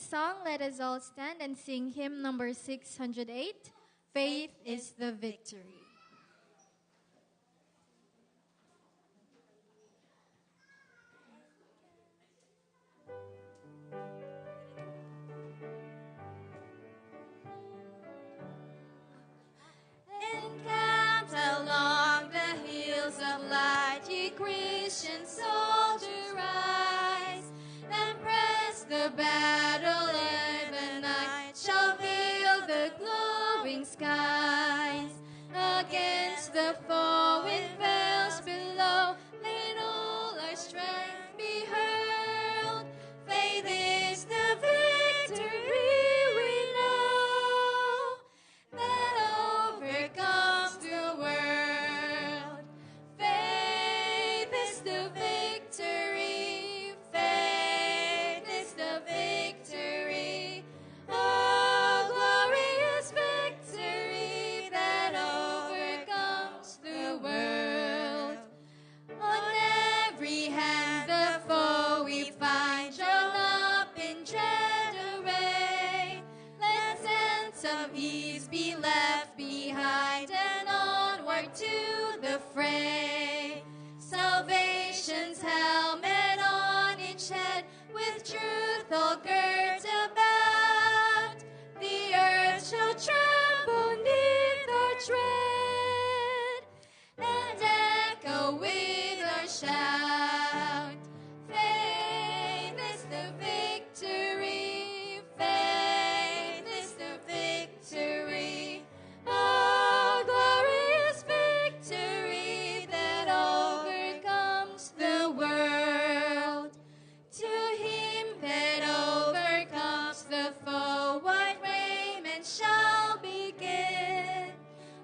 song, let us all stand and sing hymn number 608, Faith is the Victory. Encamped along the hills of light, ye Christian soldiers rise, and press the battle even night shall veil the glowing skies. Against the foe in veils below, let all our strength be hurled. Faith is the victory we know, that overcomes the world. Faith is the victory. Faith is the victory. Oh, glorious victory that overcomes the world. On every hand the foe we find, drawn up in dread array. Let sense of ease be left behind, and onward to the fray. Salvation's helmet on each head, with truth all girt about. The earth shall tremble neath our tread, and echo with our shout. Faith is the victory. Faith is the victory. Oh, glorious victory that overcomes the world. To him that overcomes the foe, white raiment shall be given.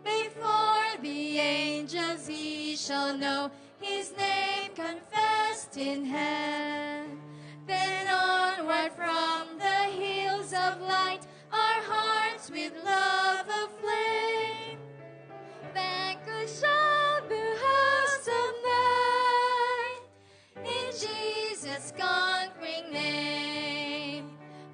Before the angels he shall know, his name confessed in heaven. Then onward from the hills of light, our hearts with love aflame, vanquish all the hosts of night, in Jesus' conquering name.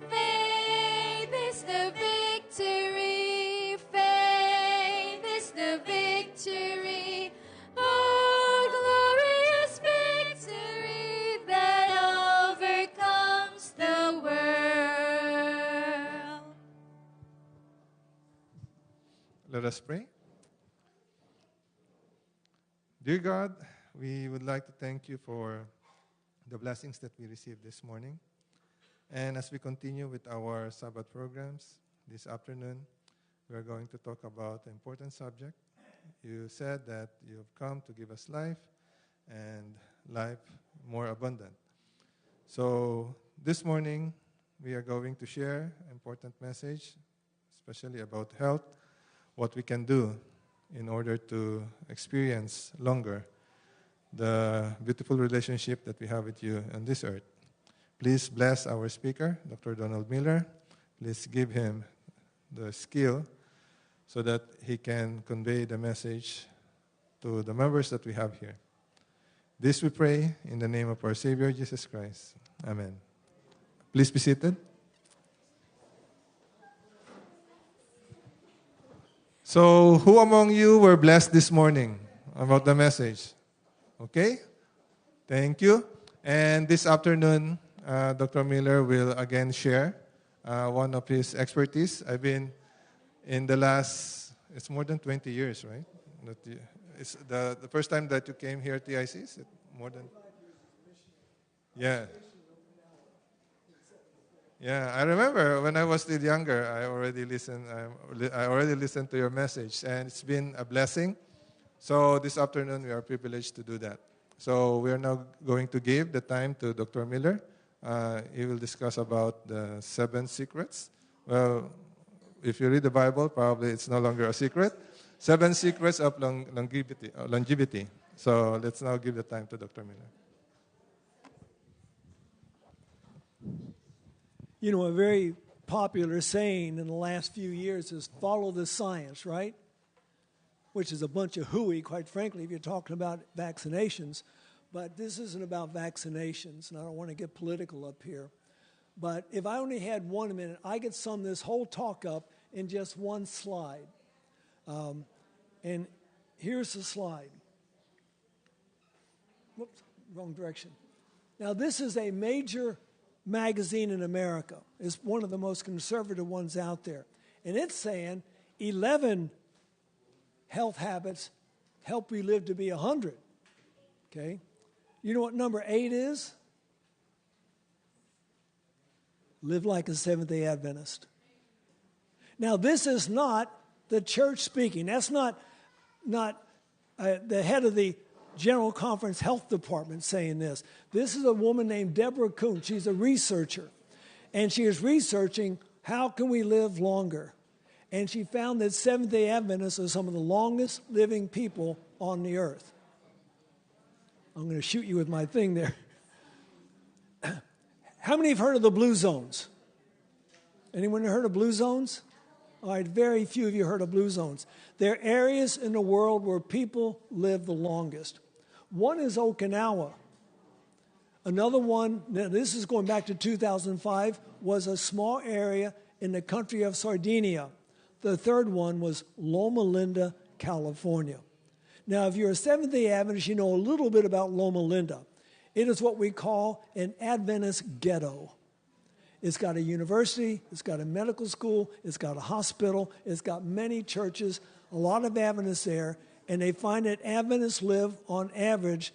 Faith is the victory. Faith is the victory. Oh, glorious victory that overcomes the world. Let us pray. Dear God, we would like to thank you for the blessings that we received this morning. And as we continue with our Sabbath programs this afternoon, we are going to talk about an important subject. You said that you have come to give us life, and life more abundant. So this morning, we are going to share an important message, especially about health, what we can do in order to experience longer the beautiful relationship that we have with you on this earth. Please bless our speaker, Dr. Donald Miller. Please give him the skill so that he can convey the message to the members that we have here. This we pray in the name of our Savior, Jesus Christ. Amen. Please be seated. So, who among you were blessed this morning about the message? Okay? Thank you. And this afternoon, Dr. Miller will again share one of his expertise. I've been in the last, it's more than 20 years, right? It's the first time that you came here at TIC? Is it more than? Yeah. Yeah, I remember when I was still younger, I already listened to your message, and it's been a blessing. So this afternoon, we are privileged to do that. So we are now going to give the time to Dr. Miller. He will discuss about the 7 secrets. Well, if you read the Bible, probably it's no longer a secret. 7 secrets of longevity. So let's now give the time to Dr. Miller. You know, a very popular saying in the last few years is follow the science, right? Which is a bunch of hooey, quite frankly, if you're talking about vaccinations. But this isn't about vaccinations, and I don't want to get political up here. But if I only had 1 minute, I could sum this whole talk up in just one slide. And here's the slide. Whoops, wrong direction. Now, this is a major magazine in America. It's one of the most conservative ones out there. And it's saying 11 health habits help you live to be 100. Okay? You know what number 8 is? Live like a Seventh-day Adventist. Now, this is not the church speaking. That's not the head of the General Conference Health Department saying this. This is a woman named Deborah Kuhn. She's a researcher. And she is researching how can we live longer. And she found that Seventh-day Adventists are some of the longest living people on the earth. I'm going to shoot you with my thing there. How many have heard of the blue zones? Anyone heard of blue zones? All right, very few of you heard of blue zones. They're areas in the world where people live the longest. One is Okinawa. Another one, now this is going back to 2005, was a small area in the country of Sardinia. The third one was Loma Linda, California. Now, if you're a Seventh-day Adventist, you know a little bit about Loma Linda. It is what we call an Adventist ghetto. It's got a university, it's got a medical school, it's got a hospital, it's got many churches, a lot of Adventists there, and they find that Adventists live on average,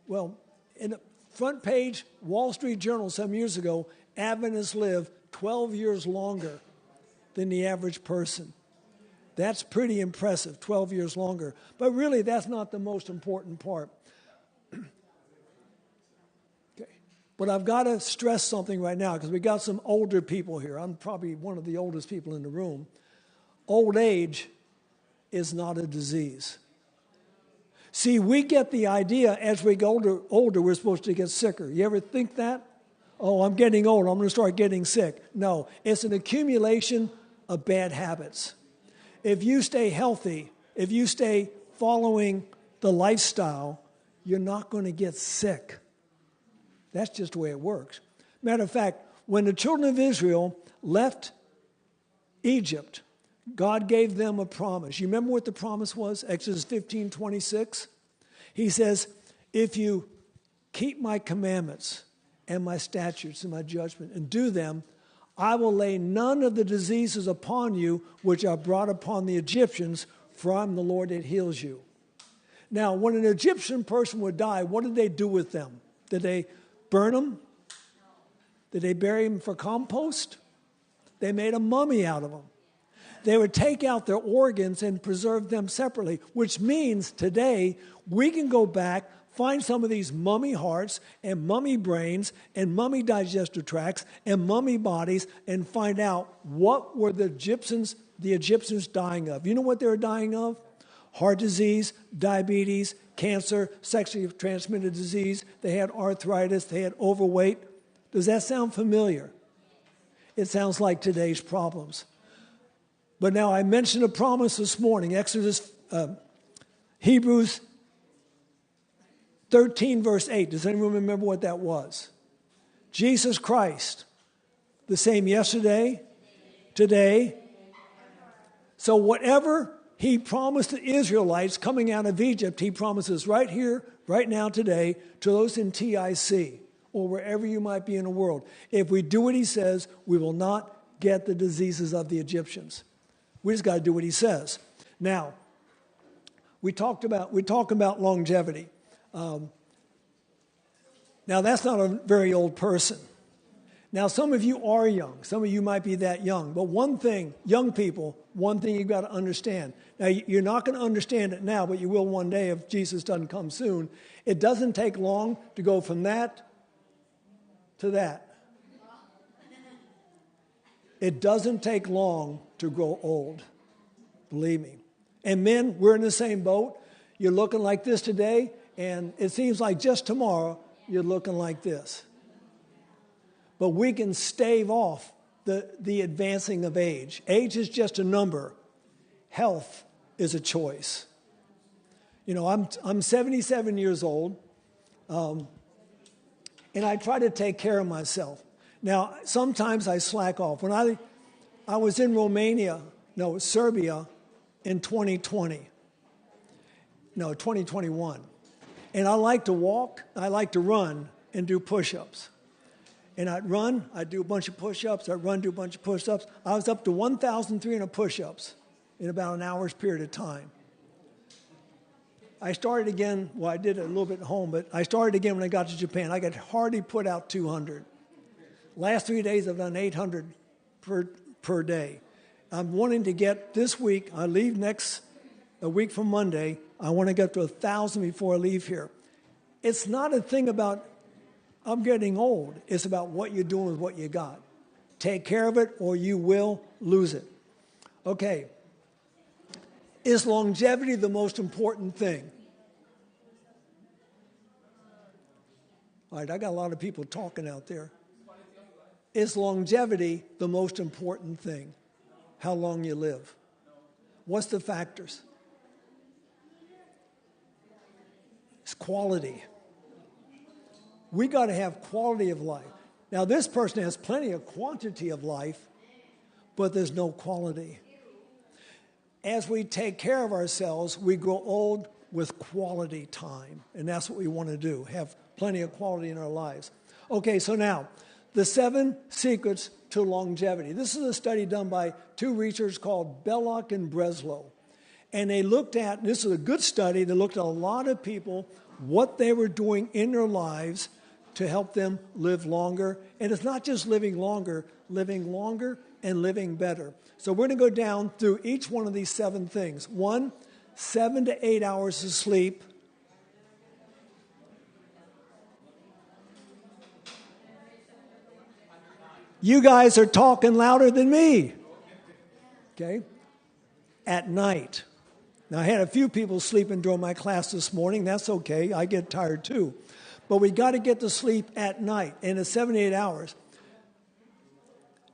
well, in the front page Wall Street Journal some years ago, Adventists live 12 years longer than the average person. That's pretty impressive, 12 years longer. But really, that's not the most important part. Okay. But I've got to stress something right now because we got some older people here. I'm probably one of the oldest people in the room. Old age is not a disease. See, we get the idea as we go older, we're supposed to get sicker. You ever think that? Oh, I'm getting old, I'm going to start getting sick. No, it's an accumulation of bad habits. If you stay healthy, if you stay following the lifestyle, you're not going to get sick. That's just the way it works. Matter of fact, when the children of Israel left Egypt, God gave them a promise. You remember what the promise was? Exodus 15:26. He says, if you keep my commandments and my statutes and my judgment and do them, I will lay none of the diseases upon you which are brought upon the Egyptians, for I am the Lord that heals you. Now, when an Egyptian person would die, what did they do with them? Did they burn them? Did they bury them for compost? They made a mummy out of them. They would take out their organs and preserve them separately, which means today we can go back, find some of these mummy hearts and mummy brains and mummy digestive tracts and mummy bodies and find out what were the Egyptians dying of. You know what they were dying of? Heart disease, diabetes, cancer, sexually transmitted disease. They had arthritis. They had overweight. Does that sound familiar? It sounds like today's problems. But now I mentioned a promise this morning, Hebrews 13, verse 8. Does anyone remember what that was? Jesus Christ, the same yesterday, today. So whatever he promised the Israelites coming out of Egypt, he promises right here, right now, today, to those in TIC or wherever you might be in the world. If we do what he says, we will not get the diseases of the Egyptians. We just got to do what he says. Now, we talk about longevity. Now, that's not a very old person. Now, some of you are young. Some of you might be that young. But one thing, young people, one thing you've got to understand. Now, you're not going to understand it now, but you will one day if Jesus doesn't come soon. It doesn't take long to go from that to that. It doesn't take long to grow old. Believe me. And men, we're in the same boat. You're looking like this today, and it seems like just tomorrow you're looking like this. But we can stave off the advancing of age. Age is just a number. Health is a choice. You know, I'm 77 years old, and I try to take care of myself. Now, sometimes I slack off. When I was in Serbia in 2021. And I like to walk, I like to run and do push-ups. And I'd run, I'd do a bunch of push-ups, I'd run, do a bunch of push-ups. I was up to 1,300 push-ups in about an hour's period of time. I started again, well, I did it a little bit at home, but I started again when I got to Japan. I could hardly put out 200. Last 3 days, I've done 800 per day. I'm wanting to get this week, I leave a week from Monday, I want to get to 1,000 before I leave here. It's not a thing about, I'm getting old. It's about what you're doing with what you got. Take care of it or you will lose it. Okay. Is longevity the most important thing? All right, I got a lot of people talking out there. Is longevity the most important thing? How long you live? What's the factors? It's quality. We got to have quality of life. Now, this person has plenty of quantity of life, but there's no quality. As we take care of ourselves, we grow old with quality time. And that's what we want to do, have plenty of quality in our lives. Okay, so now, the 7 secrets to longevity. This is a study done by 2 researchers called Belloc and Breslow. And they looked at, this is a good study, they looked at a lot of people, what they were doing in their lives to help them live longer. And it's not just living longer and living better. So we're going to go down through each one of these 7 things. 1, 7 to 8 hours of sleep. You guys are talking louder than me. Okay? At night. Now, I had a few people sleeping during my class this morning. That's okay. I get tired too. But we got to get to sleep at night. And it's 7 to 8 hours.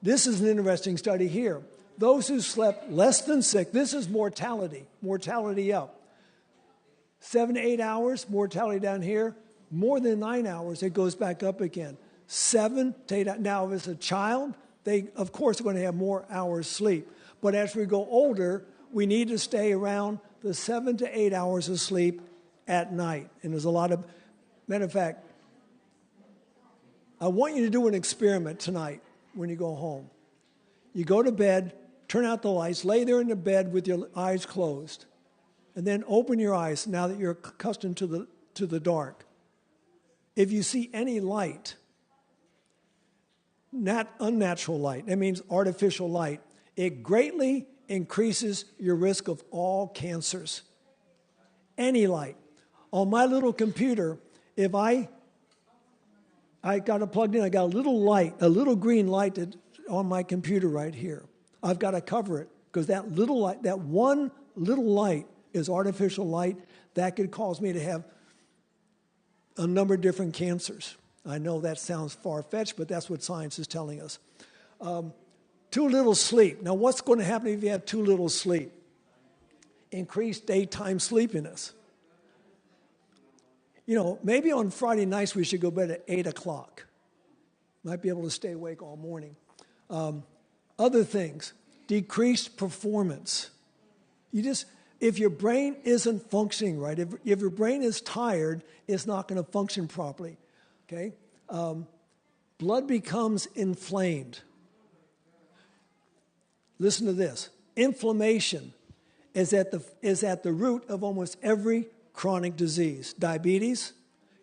This is an interesting study here. Those who slept less than 6, this is mortality up. 7 to 8 hours, mortality down here. More than 9 hours, it goes back up again. 7 to 8 hours. Now, if it's a child, they, of course, are going to have more hours sleep. But as we go older, we need to stay around the 7 to 8 hours of sleep at night. And there's a lot of, matter of fact, I want you to do an experiment tonight when you go home. You go to bed, turn out the lights, lay there in the bed with your eyes closed, and then open your eyes now that you're accustomed to the dark. If you see any light, not unnatural light, that means artificial light, it greatly increases your risk of all cancers. Any light. On my little computer, if I got it plugged in, I got a little light, a little green light on my computer right here. I've got to cover it because that little light, that one little light is artificial light that could cause me to have a number of different cancers. I know that sounds far-fetched, but that's what science is telling us. Too little sleep. Now, what's going to happen if you have too little sleep? Increased daytime sleepiness. You know, maybe on Friday nights we should go to bed at 8 o'clock. Might be able to stay awake all morning. Other things, decreased performance. If your brain isn't functioning right, if your brain is tired, it's not going to function properly. Okay? Blood becomes inflamed. Listen to this. Inflammation is at the root of almost every chronic disease. Diabetes,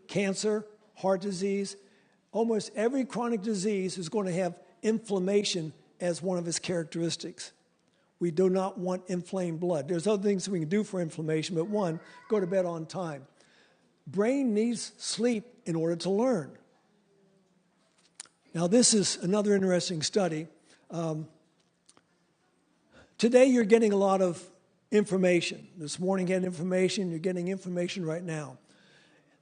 cancer, heart disease. Almost every chronic disease is going to have inflammation as one of its characteristics. We do not want inflamed blood. There's other things we can do for inflammation, but one, go to bed on time. Brain needs sleep in order to learn. Now, this is another interesting study. Today, you're getting a lot of information. This morning, you had information. You're getting information right now.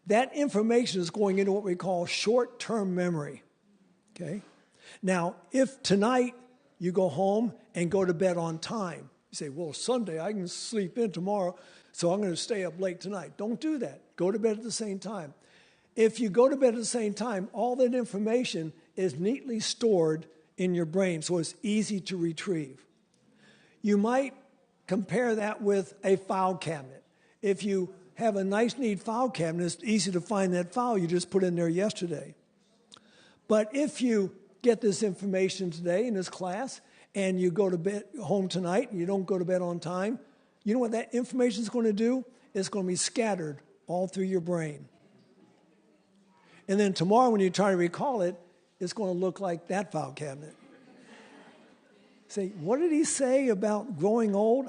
That information is going into what we call short-term memory. Okay? Now, if tonight you go home and go to bed on time, you say, well, Sunday, I can sleep in tomorrow, so I'm going to stay up late tonight. Don't do that. Go to bed at the same time. If you go to bed at the same time, all that information is neatly stored in your brain, so it's easy to retrieve. You might compare that with a file cabinet. If you have a nice, neat file cabinet, it's easy to find that file you just put in there yesterday. But if you get this information today in this class and you go to bed home tonight and you don't go to bed on time, you know what that information is going to do? It's going to be scattered all through your brain. And then tomorrow when you try to recall it, it's going to look like that file cabinet. Say, what did he say about growing old?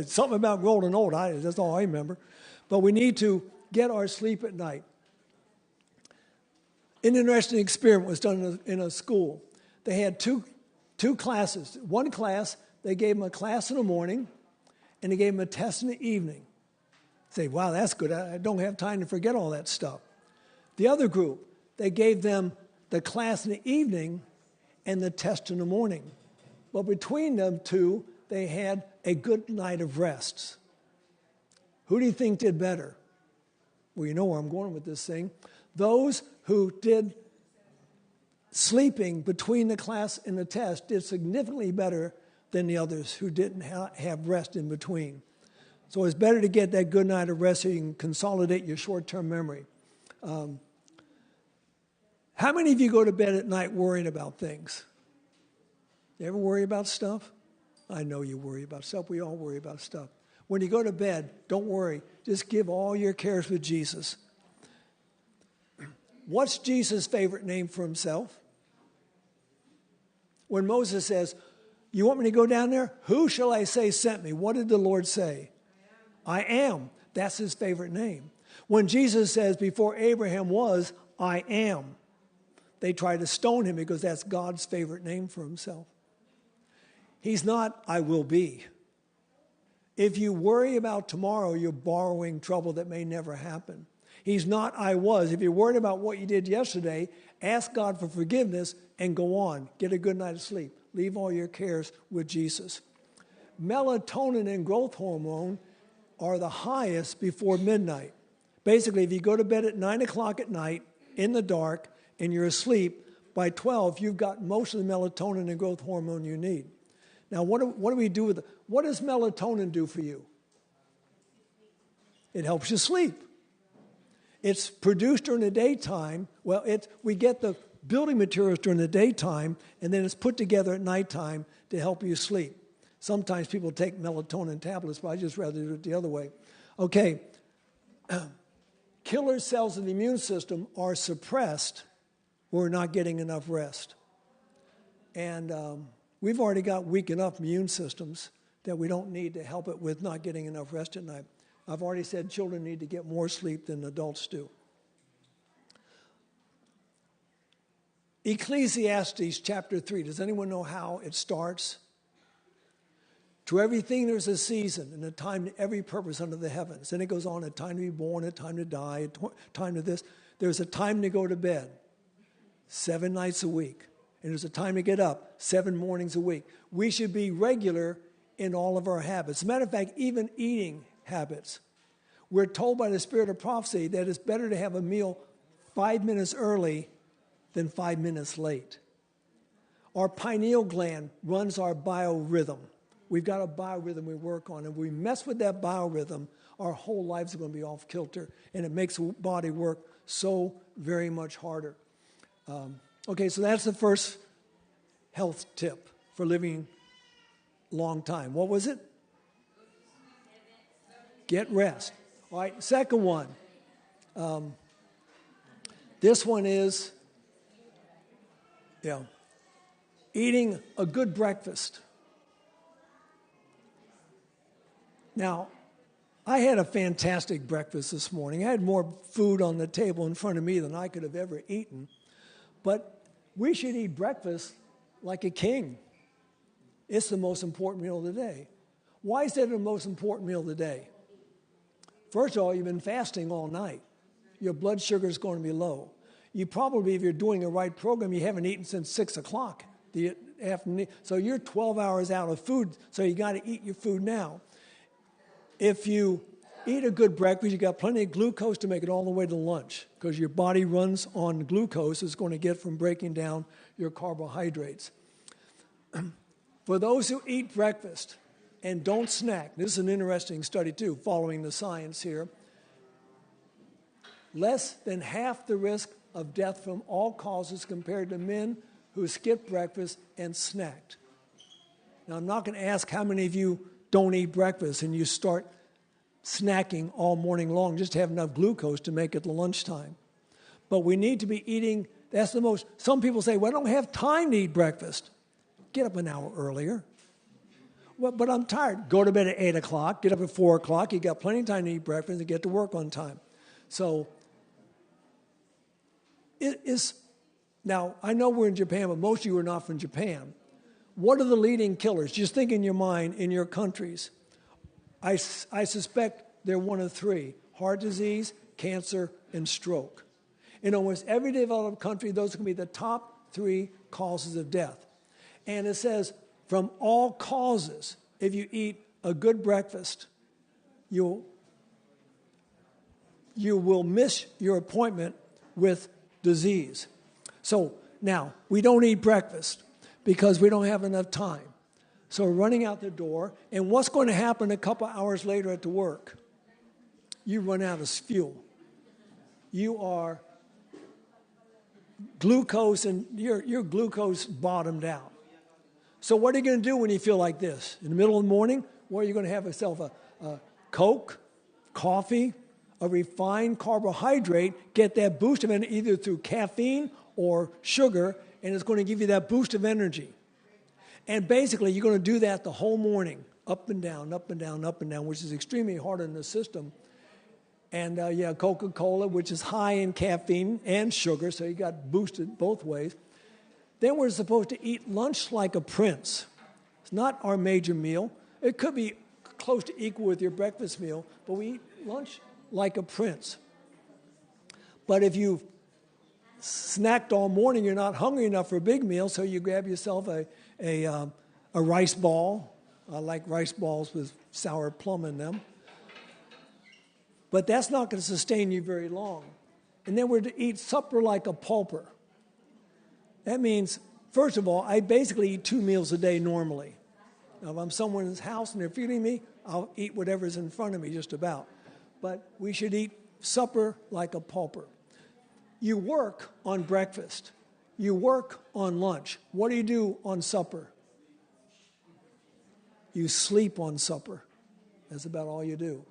Something about growing old. That's all I remember. But we need to get our sleep at night. An interesting experiment was done in a school. They had two classes. One class, they gave them a class in the morning, and they gave them a test in the evening. Say, wow, that's good. I don't have time to forget all that stuff. The other group, they gave them the class in the evening and the test in the morning. But between them two, they had a good night of rest. Who do you think did better? Well, you know where I'm going with this thing. Those who did sleeping between the class and the test did significantly better than the others who didn't have rest in between. So it's better to get that good night of rest so you can consolidate your short-term memory. How many of you go to bed at night worrying about things? You ever worry about stuff? I know you worry about stuff. We all worry about stuff. When you go to bed, don't worry. Just give all your cares with Jesus. What's Jesus' favorite name for himself? When Moses says, you want me to go down there? Who shall I say sent me? What did the Lord say? I am. That's his favorite name. When Jesus says, before Abraham was, I am. They try to stone him because that's God's favorite name for himself. He's not, I will be. If you worry about tomorrow, you're borrowing trouble that may never happen. He's not, I was. If you're worried about what you did yesterday, ask God for forgiveness and go on. Get a good night of sleep. Leave all your cares with Jesus. Melatonin and growth hormone are the highest before midnight. Basically, if you go to bed at 9 o'clock at night in the dark and you're asleep, by 12, you've got most of the melatonin and growth hormone you need. Now, what do we do with it? What does melatonin do for you? It helps you sleep. It's produced during the daytime. Well, we get the building materials during the daytime, and then it's put together at nighttime to help you sleep. Sometimes people take melatonin tablets, but I just rather do it the other way. Okay. Killer cells of the immune system are suppressed when we're not getting enough rest. And we've already got weak enough immune systems that we don't need to help it with not getting enough rest at night. I've already said children need to get more sleep than adults do. Ecclesiastes chapter 3. Does anyone know how it starts? To everything there's a season and a time to every purpose under the heavens. And it goes on, a time to be born, a time to die, a time to this. There's a time to go to bed, 7 nights a week. And there's a time to get up, 7 mornings a week. We should be regular in all of our habits. As a matter of fact, even eating habits. We're told by the spirit of prophecy that it's better to have a meal 5 minutes early than 5 minutes late. Our pineal gland runs our biorhythm. We've got a biorhythm we work on. And if we mess with that biorhythm, our whole lives are going to be off kilter. And it makes the body work so very much harder. Okay, so that's the first health tip for living a long time. What was it? Get rest. All right, second one. This one is, eating a good breakfast. Now, I had a fantastic breakfast this morning. I had more food on the table in front of me than I could have ever eaten. But we should eat breakfast like a king. It's the most important meal of the day. Why is that the most important meal of the day? First of all, you've been fasting all night. Your blood sugar is going to be low. You probably, if you're doing a right program, you haven't eaten since 6 o'clock the afternoon. So you're 12 hours out of food, so you got to eat your food now. If you Eat a good breakfast. You got plenty of glucose to make it all the way to lunch because your body runs on glucose it's going to get from breaking down your carbohydrates. For those who eat breakfast and don't snack, this is an interesting study too, following the science here, less than half the risk of death from all causes compared to men who skipped breakfast and snacked. Now, I'm not going to ask how many of you don't eat breakfast and you start snacking all morning long just to have enough glucose to make it to lunchtime. But we need to be eating, that's the most, some people say, well, I don't have time to eat breakfast. Get up an hour earlier. Well, but I'm tired. Go to bed at 8 o'clock, get up at 4 o'clock, you got plenty of time to eat breakfast and get to work on time. So, now, I know we're in Japan, but most of you are not from Japan. What are the leading killers? Just think in your mind, in your countries. I suspect they're one of three: heart disease, cancer, and stroke. In almost every developed country, those can be the top three causes of death. And it says, from all causes, if you eat a good breakfast, you will miss your appointment with disease. So now, we don't eat breakfast because we don't have enough time. So we're running out the door, and what's going to happen a couple hours later at the work? You run out of fuel. You are glucose, and your glucose bottomed out. So what are you going to do when you feel like this? In the middle of the morning, what are you going to have yourself? A Coke, coffee, a refined carbohydrate, get that boost of energy either through caffeine or sugar, and it's going to give you that boost of energy. And basically, you're going to do that the whole morning, up and down, up and down, up and down, which is extremely hard on the system. And Coca-Cola, which is high in caffeine and sugar, so you got boosted both ways. Then we're supposed to eat lunch like a prince. It's not our major meal. It could be close to equal with your breakfast meal, but we eat lunch like a prince. But if you've snacked all morning, you're not hungry enough for a big meal, so you grab yourself a rice ball. I like rice balls with sour plum in them. But that's not going to sustain you very long. And then we're to eat supper like a pauper. That means, first of all, I basically eat 2 meals a day normally. Now, if I'm someone's house and they're feeding me, I'll eat whatever's in front of me, just about. But we should eat supper like a pauper. You work on breakfast. You work on lunch. What do you do on supper? You sleep on supper. That's about all you do.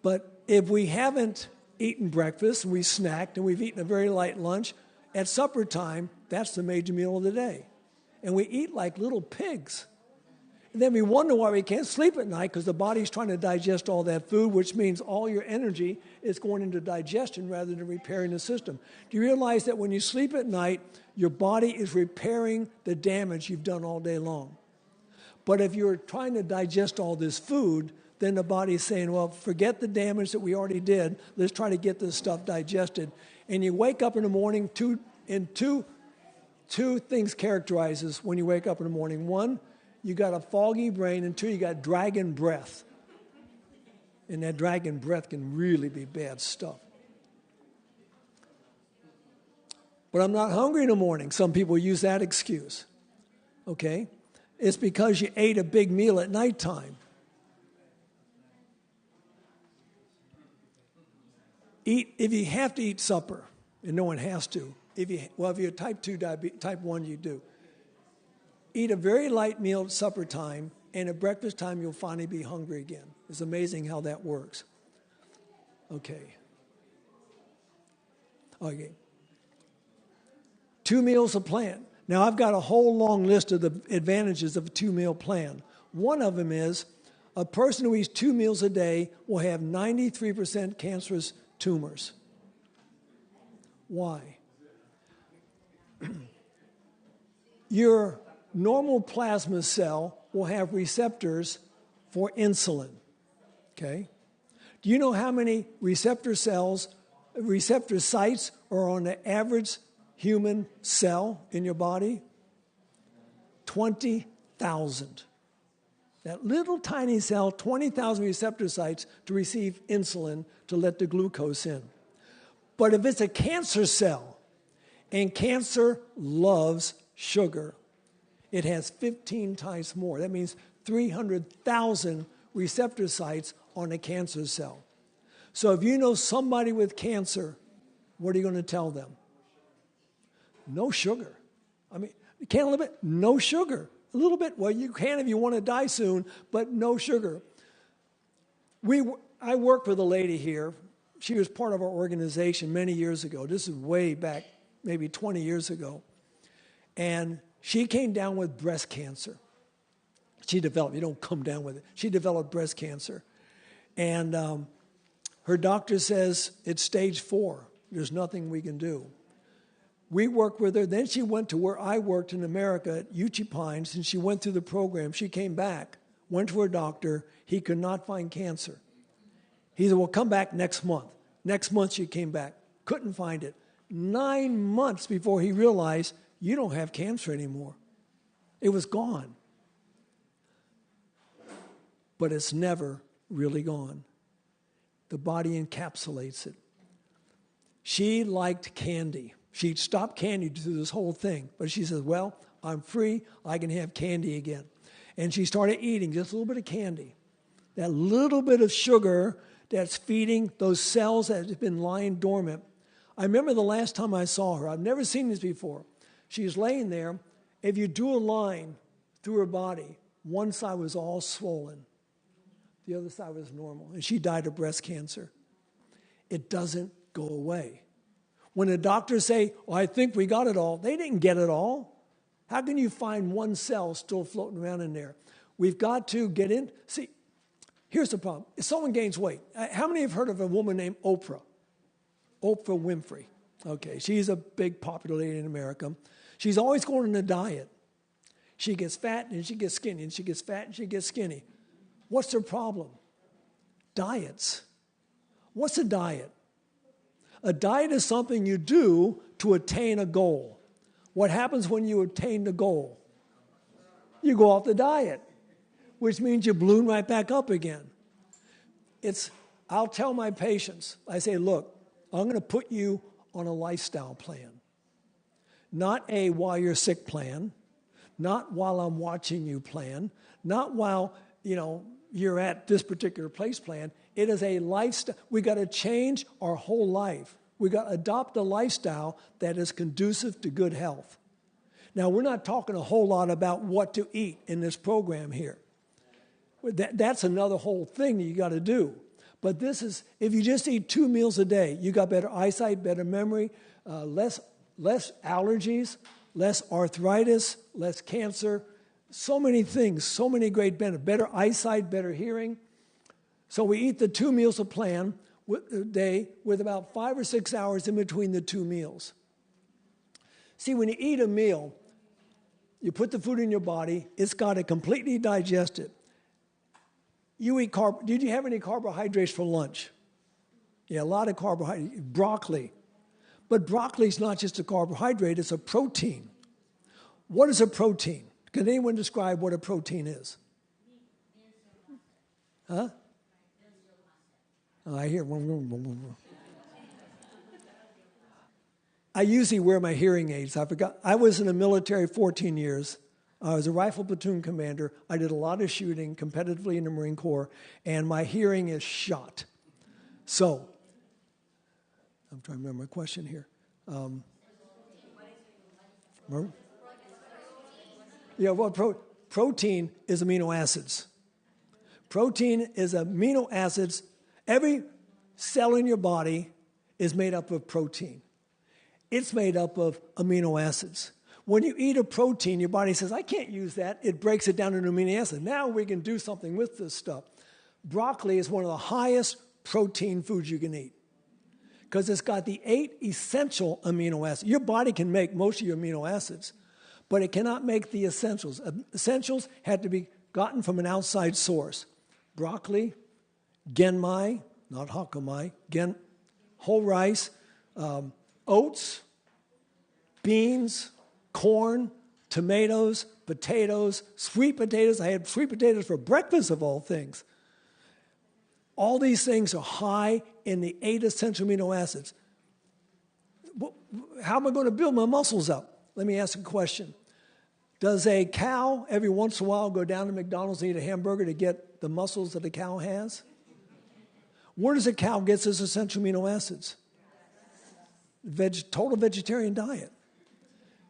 But if we haven't eaten breakfast, and we snacked, and we've eaten a very light lunch, at supper time, that's the major meal of the day. And we eat like little pigs. And then we wonder why we can't sleep at night, because the body's trying to digest all that food, which means all your energy is going into digestion rather than repairing the system. Do you realize that when you sleep at night, your body is repairing the damage you've done all day long? But if you're trying to digest all this food, then the body's saying, well, forget the damage that we already did. Let's try to get this stuff digested. And you wake up in the morning, two things characterizes when you wake up in the morning. One, you got a foggy brain, and two, you got dragon breath. And that dragon breath can really be bad stuff. But I'm not hungry in the morning. Some people use that excuse. Okay? It's because you ate a big meal at nighttime. If you have to eat supper, and no one has to, if you're type 2 diabetes, type 1, you do. Eat a very light meal at supper time, and at breakfast time, you'll finally be hungry again. It's amazing how that works. Okay. 2 meals a plan. Now, I've got a whole long list of the advantages of a 2-meal plan. One of them is a person who eats 2 meals a day will have 93% cancerous tumors. Why? Your normal plasma cell will have receptors for insulin. Okay? Do you know how many receptor sites are on the average human cell in your body? 20,000. That little tiny cell, 20,000 receptor sites to receive insulin to let the glucose in. But if it's a cancer cell, and cancer loves sugar, it has 15 times more. That means 300,000 receptor sites on a cancer cell. So if you know somebody with cancer, what are you going to tell them? No sugar. I mean, you can't live it? No sugar. A little bit, well, you can if you want to die soon, but no sugar. I worked with a lady here. She was part of our organization many years ago. This is way back, maybe 20 years ago. And she came down with breast cancer. You don't come down with it. She developed breast cancer. And her doctor says it's stage 4. There's nothing we can do. We worked with her. Then she went to where I worked in America at Uchee Pines, and she went through the program. She came back, went to her doctor. He could not find cancer. He said, well, come back next month. Next month she came back. Couldn't find it. 9 months before he realized, you don't have cancer anymore. It was gone. But it's never really gone. The body encapsulates it. She liked candy. She stopped candy through this whole thing. But she says, well, I'm free. I can have candy again. And she started eating just a little bit of candy. That little bit of sugar that's feeding those cells that have been lying dormant. I remember the last time I saw her. I've never seen this before. She's laying there. If you drew a line through her body, one side was all swollen. The other side was normal. And she died of breast cancer. It doesn't go away. When the doctors say, oh, I think we got it all, they didn't get it all. How can you find one cell still floating around in there? We've got to get in. See, here's the problem. If someone gains weight, how many have heard of a woman named Oprah? Oprah Winfrey. Okay, she's a big popular lady in America. She's always going on a diet. She gets fat and she gets skinny, and she gets fat and she gets skinny. What's her problem? Diets. What's a diet? A diet is something you do to attain a goal. What happens when you attain the goal? You go off the diet, which means you balloon right back up again. I'll tell my patients, I say, look, I'm going to put you on a lifestyle plan. Not a while you're sick plan, not while I'm watching you plan, not while, you're at this particular place plan. It is a lifestyle. We got to change our whole life. We got to adopt a lifestyle that is conducive to good health. Now, we're not talking a whole lot about what to eat in this program here. That's another whole thing that you got to do. But this is, if you just eat 2 meals a day, you got better eyesight, better memory, less allergies, less arthritis, less cancer, so many things, so many great benefits, better eyesight, better hearing. So we eat the 2 meals a day with about 5 or 6 hours in between the 2 meals. See, when you eat a meal, you put the food in your body, it's got to completely digest it. You eat Did you have any carbohydrates for lunch? Yeah, a lot of carbohydrates. Broccoli. But broccoli is not just a carbohydrate, it's a protein. What is a protein? Can anyone describe what a protein is? Huh? Oh, I hear. I usually wear my hearing aids. I forgot. I was in the military 14 years. I was a rifle platoon commander. I did a lot of shooting competitively in the Marine Corps, and my hearing is shot. So, I'm trying to remember my question here. Protein is amino acids. Protein is amino acids. Every cell in your body is made up of protein. It's made up of amino acids. When you eat a protein, your body says, I can't use that. It breaks it down into amino acids. Now we can do something with this stuff. Broccoli is one of the highest protein foods you can eat because it's got the 8 essential amino acids. Your body can make most of your amino acids, but it cannot make the essentials. Essentials had to be gotten from an outside source. Broccoli, genmai, not hakamai, whole rice, oats, beans, corn, tomatoes, potatoes, sweet potatoes. I had sweet potatoes for breakfast of all things. All these things are high in the 8 essential amino acids. How am I going to build my muscles up? Let me ask a question. Does a cow every once in a while go down to McDonald's and eat a hamburger to get the muscles that a cow has? Where does a cow get its essential amino acids? Total vegetarian diet.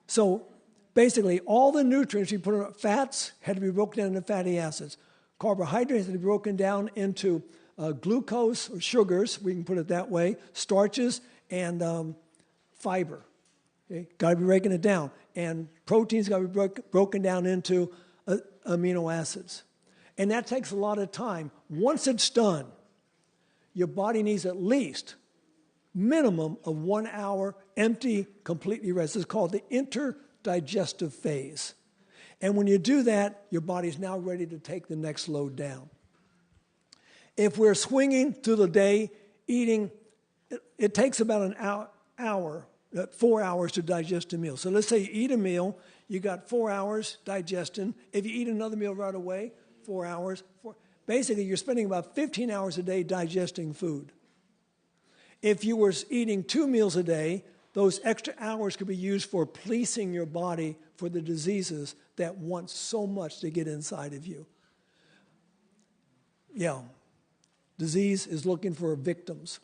So basically, all the nutrients you put in fats had to be broken down into fatty acids. Carbohydrates had to be broken down into glucose or sugars, we can put it that way, starches, and fiber. Okay? Got to be breaking it down. And proteins got to be broken down into amino acids. And that takes a lot of time. Once it's done, your body needs at least minimum of 1 hour empty, completely rest. It's called the interdigestive phase. And when you do that, your body's now ready to take the next load down. If we're swinging through the day, eating, it takes about an hour, 4 hours to digest a meal. So let's say you eat a meal, you got 4 hours digesting. If you eat another meal right away, 4 hours. Basically, you're spending about 15 hours a day digesting food. If you were eating 2 meals a day, those extra hours could be used for policing your body for the diseases that want so much to get inside of you. Yeah, disease is looking for victims.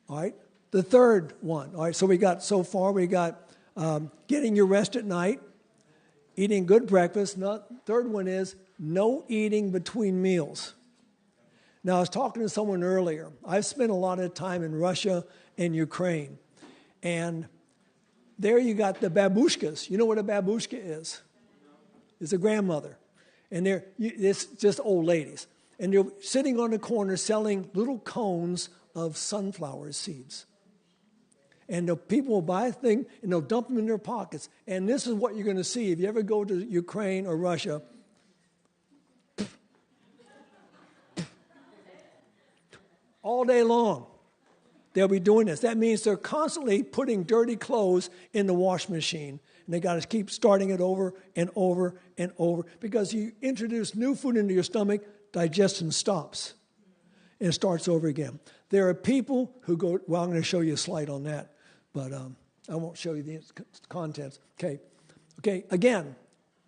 All right, the third one. All right, so we got getting your rest at night, eating good breakfast. Third one is no eating between meals. Now, I was talking to someone earlier. I've spent a lot of time in Russia and Ukraine. And there you got the babushkas. You know what a babushka is? It's a grandmother. And it's just old ladies. And they're sitting on the corner selling little cones of sunflower seeds. And the people will buy a thing, and they'll dump them in their pockets. And this is what you're going to see if you ever go to Ukraine or Russia. All day long, they'll be doing this. That means they're constantly putting dirty clothes in the wash machine. And they got to keep starting it over and over and over. Because you introduce new food into your stomach, digestion stops. And it starts over again. There are people who go, well, I'm going to show you a slide on that. But I won't show you the contents. Okay, again,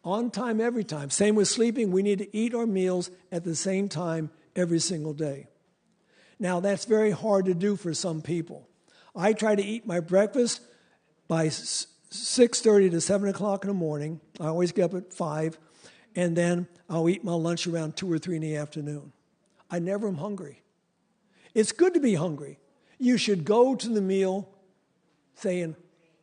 on time, every time. Same with sleeping. We need to eat our meals at the same time every single day. Now, that's very hard to do for some people. I try to eat my breakfast by 6:30 to 7 o'clock in the morning. I always get up at 5, and then I'll eat my lunch around 2 or 3 in the afternoon. I never am hungry. It's good to be hungry. You should go to the meal saying,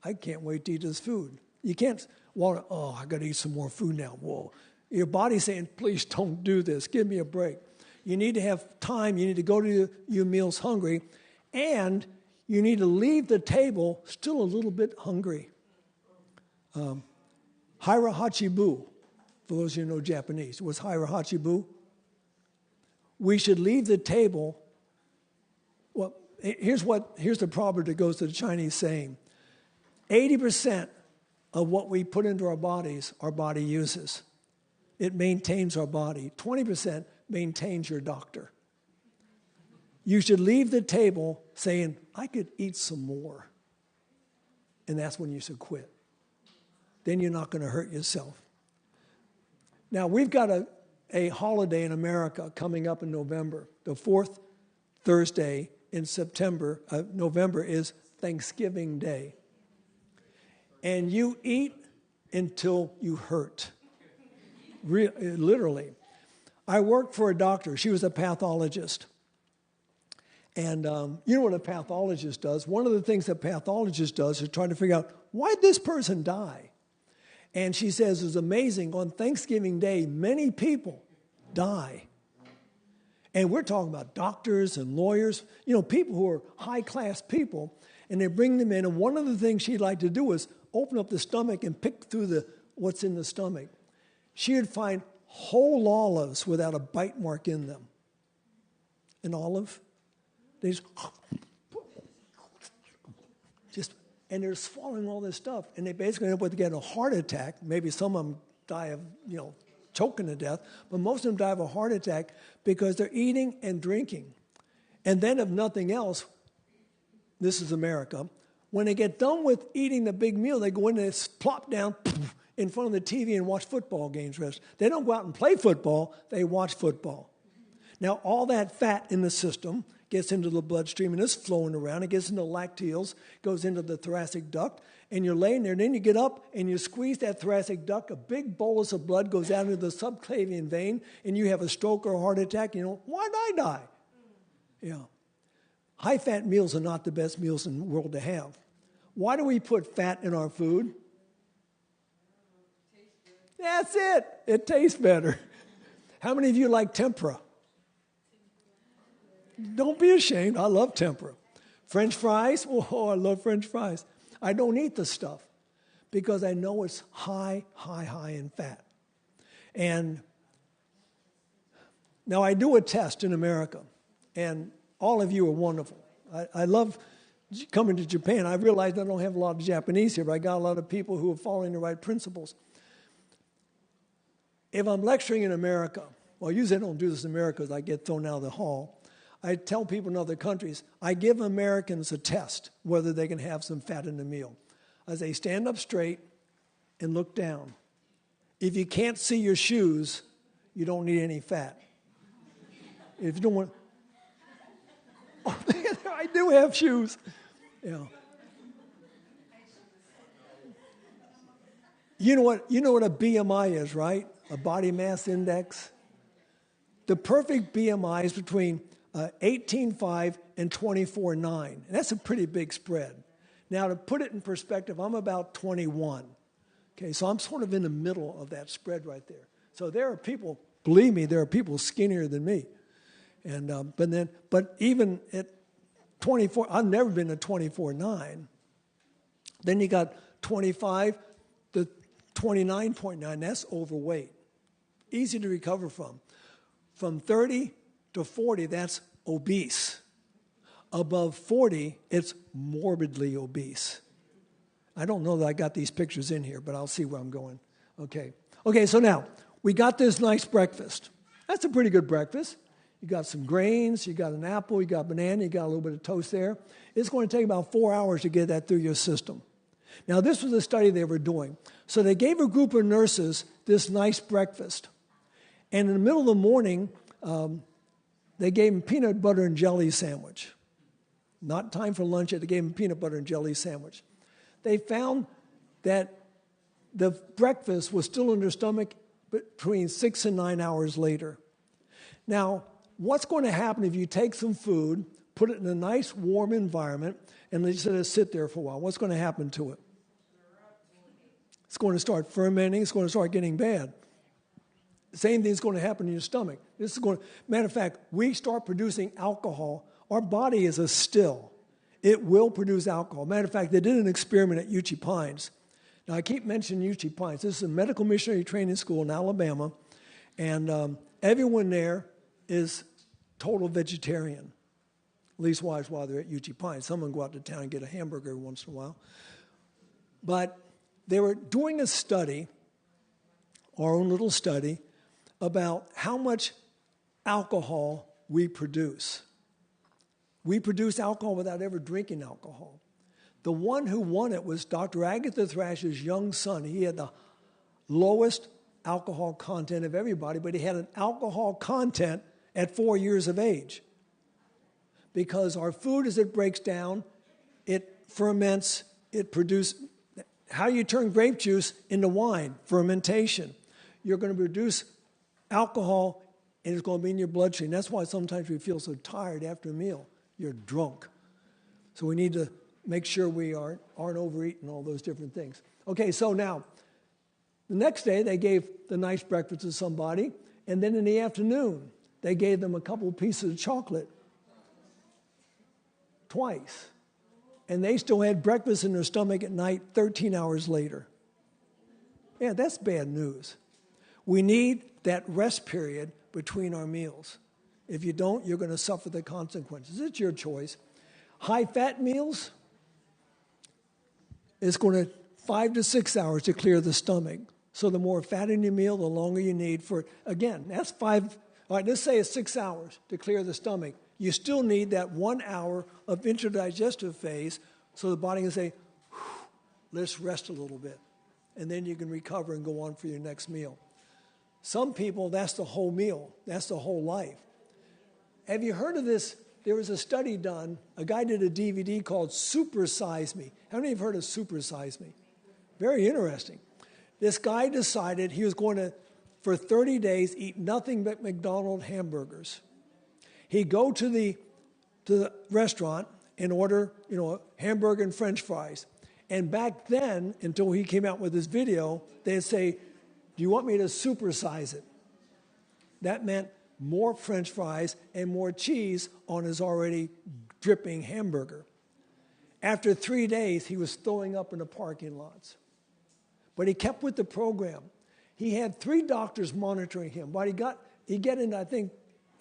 I can't wait to eat this food. You can't, I got to eat some more food now. Whoa. Your body's saying, please don't do this. Give me a break. You need to have time. You need to go to your meals hungry. And you need to leave the table still a little bit hungry. Haira Hachibu, for those of you who know Japanese, what's Haira Hachibu? We should leave the table. Well, here's the proverb that goes to the Chinese saying. 80% of what we put into our body uses. It maintains our body. 20% maintains your doctor. You should leave the table saying, I could eat some more. And that's when you should quit. Then you're not going to hurt yourself. Now, we've got a holiday in America coming up in November. The fourth Thursday in November is Thanksgiving Day. And you eat until you hurt. Literally. I worked for a doctor. She was a pathologist. And you know what a pathologist does? One of the things that pathologist does is try to figure out, why did this person die? And she says, it's amazing, on Thanksgiving Day, many people die. And we're talking about doctors and lawyers, people who are high-class people, and they bring them in. And one of the things she'd like to do is open up the stomach and pick through what's in the stomach. She would find whole olives without a bite mark in them. An olive, they and they're swallowing all this stuff, and they basically end up with getting a heart attack. Maybe some of them die of, choking to death, but most of them die of a heart attack because they're eating and drinking. And then if nothing else, this is America, when they get done with eating the big meal, they go in and plop down in front of the TV and watch football games. They don't go out and play football, they watch football. Now, all that fat in the system gets into the bloodstream and is flowing around. It gets into lacteals, goes into the thoracic duct, and you're laying there. And then you get up and you squeeze that thoracic duct. A big bolus of blood goes out into the subclavian vein, and you have a stroke or a heart attack. Why'd I die? Yeah. High-fat meals are not the best meals in the world to have. Why do we put fat in our food? That's it. It tastes better. How many of you like tempura? Don't be ashamed. I love tempura. French fries? Oh, I love French fries. I don't eat the stuff because I know it's high in fat. And now I do a test in America, and all of you are wonderful. I love coming to Japan. I realize I don't have a lot of Japanese here, but I got a lot of people who are following the right principles. If I'm lecturing in America, well, usually I don't do this in America because I get thrown out of the hall. I tell people in other countries, I give Americans a test whether they can have some fat in the meal. I say, stand up straight and look down. If you can't see your shoes, you don't need any fat. If you don't want... Oh, I do have shoes. Yeah. You know what a BMI is, right? A body mass index. The perfect BMI is between 18.5 and 24.9. And that's a pretty big spread. Now, to put it in perspective, I'm about 21. Okay, so I'm sort of in the middle of that spread right there. So there are people, believe me, there are people skinnier than me. And but even at 24, I've never been to 24.9. Then you got 25 to 29.9. That's overweight. Easy to recover from. From 30 to 40, that's obese. Above 40, it's morbidly obese. I don't know that I got these pictures in here, but I'll see where I'm going. Okay, so now, we got this nice breakfast. That's a pretty good breakfast. You got some grains, you got an apple, you got banana, you got a little bit of toast there. It's going to take about 4 hours to get that through your system. Now, this was a study they were doing. So they gave a group of nurses this nice breakfast. And in the middle of the morning, they gave them peanut butter and jelly sandwich. Not time for lunch yet, they gave them peanut butter and jelly sandwich. They found that the breakfast was still in their stomach between 6 and 9 hours later. Now, what's going to happen if you take some food, put it in a nice warm environment, and let it sit there for a while? What's going to happen to it? It's going to start fermenting. It's going to start getting bad. Same thing's going to happen in your stomach. Matter of fact, we start producing alcohol. Our body is a still. It will produce alcohol. Matter of fact, they did an experiment at UT Pines. Now, I keep mentioning UT Pines. This is a medical missionary training school in Alabama, and everyone there is total vegetarian, at least while they're at UT Pines. Some of them go out to town and get a hamburger every once in a while. But they were doing a study, our own little study, about how much alcohol we produce. We produce alcohol without ever drinking alcohol. The one who won it was Dr. Agatha Thrasher's young son. He had the lowest alcohol content of everybody, but he had an alcohol content at 4 years of age. Because our food, as it breaks down, it ferments, it produces. How do you turn grape juice into wine? Fermentation. You're going to produce alcohol, and it's going to be in your bloodstream. That's why sometimes we feel so tired after a meal. You're drunk. So we need to make sure we aren't overeating all those different things. Okay, so now, the next day they gave the nice breakfast to somebody, and then in the afternoon they gave them a couple of pieces of chocolate. Twice. And they still had breakfast in their stomach at night 13 hours later. Yeah, that's bad news. We need that rest period between our meals. If you don't, you're going to suffer the consequences. It's your choice. High-fat meals, It's going to 5 to 6 hours to clear the stomach. So the more fat in your meal, the longer you need for, again, that's 5, all right, let's say it's 6 hours to clear the stomach. You still need that 1 hour of intradigestive phase so the body can say, let's rest a little bit. And then you can recover and go on for your next meal. Some people, that's the whole meal. That's the whole life. Have you heard of this? There was a study done. A guy did a DVD called Super Size Me. How many have heard of Super Size Me? Very interesting. This guy decided he was going to, for 30 days, eat nothing but McDonald's hamburgers. He'd go to the restaurant and order, a hamburger and French fries. And back then, until he came out with this video, they'd say, do you want me to supersize it? That meant more French fries and more cheese on his already dripping hamburger. After 3 days, he was throwing up in the parking lots. But he kept with the program. He had 3 doctors monitoring him. But he get in,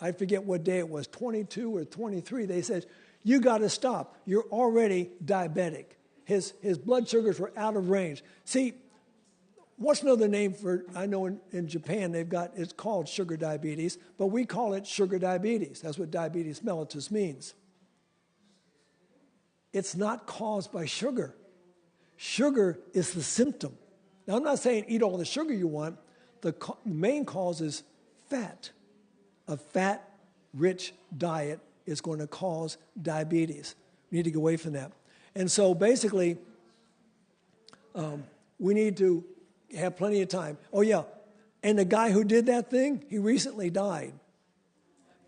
I forget what day it was, 22 or 23. They said, you got to stop. You're already diabetic. His blood sugars were out of range. See, what's another name for, I know in Japan it's called sugar diabetes, but we call it sugar diabetes. That's what diabetes mellitus means. It's not caused by sugar. Sugar is the symptom. Now, I'm not saying eat all the sugar you want. The main cause is fat. A fat-rich diet is going to cause diabetes. We need to get away from that. And so basically, we need to have plenty of time. Oh, yeah. And the guy who did that thing, he recently died.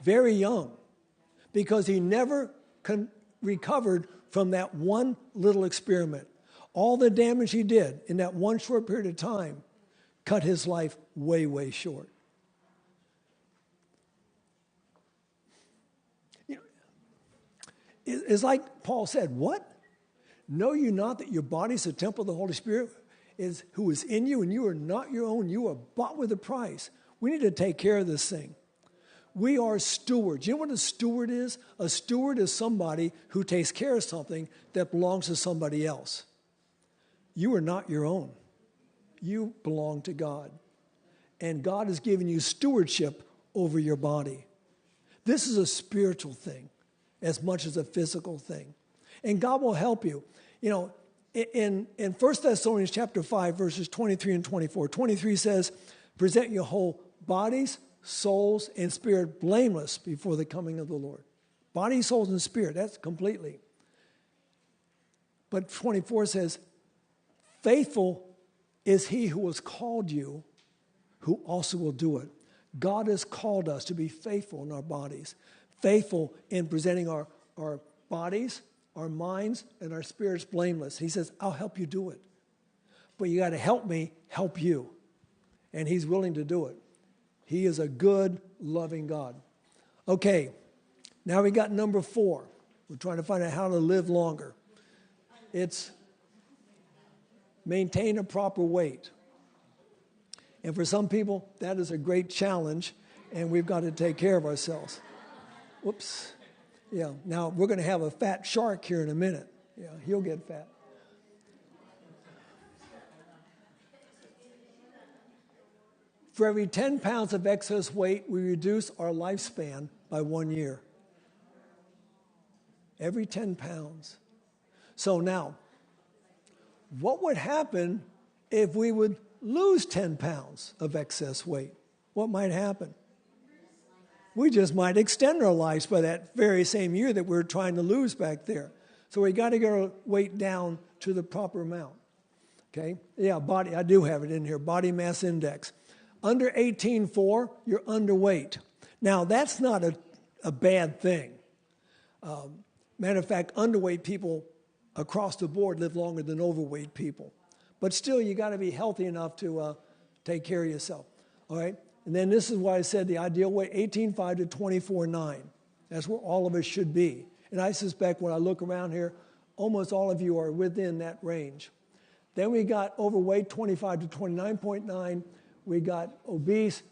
Very young. Because he never recovered from that one little experiment. All the damage he did in that one short period of time cut his life way, way short. It's like Paul said, what? Know you not that your body is a temple of the Holy Spirit who is in you, and you are not your own. You are bought with a price. We need to take care of this thing. We are stewards. You know what a steward is? A steward is somebody who takes care of something that belongs to somebody else. You are not your own. You belong to God. And God has given you stewardship over your body. This is a spiritual thing as much as a physical thing. And God will help you. In 1 Thessalonians chapter 5, verses 23 and 24, 23 says, present your whole bodies, souls, and spirit blameless before the coming of the Lord. Body, souls, and spirit, that's completely. But 24 says, faithful is he who has called you, who also will do it. God has called us to be faithful in our bodies, faithful in presenting our bodies, our minds, and our spirits blameless. He says, I'll help you do it. But you got to help me help you. And he's willing to do it. He is a good, loving God. Okay, now we got number 4. We're trying to find out how to live longer. It's maintain a proper weight. And for some people, that is a great challenge, and we've got to take care of ourselves. Whoops. Yeah, now we're going to have a fat shark here in a minute. Yeah, he'll get fat. For every 10 pounds of excess weight, we reduce our lifespan by 1 year. Every 10 pounds. So now, what would happen if we would lose 10 pounds of excess weight? What might happen? We just might extend our lives by that very same year that we're trying to lose back there. So we got to get our weight down to the proper amount. Okay? Yeah, body, I do have it in here, body mass index. Under 18.4, you're underweight. Now, that's not a bad thing. Matter of fact, underweight people across the board live longer than overweight people. But still, you got to be healthy enough to take care of yourself. All right? And then this is why I said the ideal weight, 18.5 to 24.9. That's where all of us should be. And I suspect when I look around here, almost all of you are within that range. Then we got overweight, 25 to 29.9. We got obese,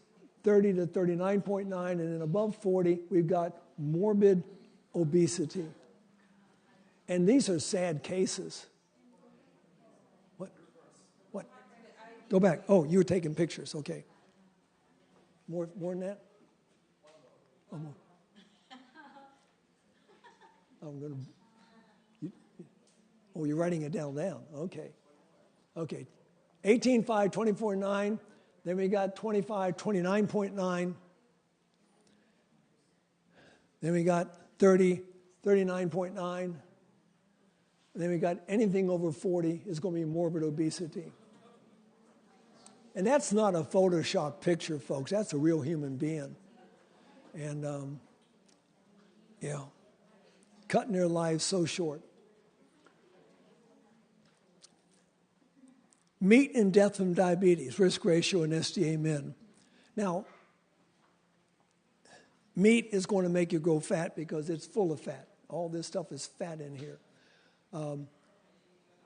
30 to 39.9. And then above 40, we've got morbid obesity. And these are sad cases. Go back. Oh, you were taking pictures. Okay. More than that? One more. I'm going to... Oh, you're writing it down. Okay. Okay. 18.5, 24.9. Then we got 25, 29.9. Then we got 30, 39.9. Then we got anything over 40 is going to be morbid obesity. And that's not a Photoshop picture, folks. That's a real human being. And, cutting their lives so short. Meat and death from diabetes, risk ratio in SDA men. Now, meat is going to make you grow fat because it's full of fat. All this stuff is fat in here.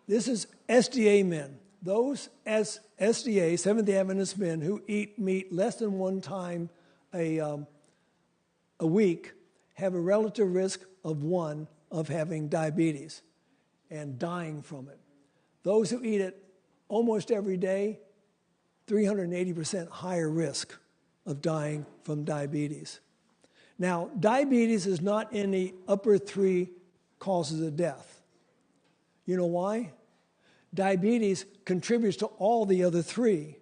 This is SDA men. Those SDA, Seventh-day Adventist men, who eat meat less than one time a week have a relative risk of 1 of having diabetes and dying from it. Those who eat it almost every day, 380% higher risk of dying from diabetes. Now, diabetes is not in the upper 3 causes of death. You know why? Diabetes contributes to all the other 3.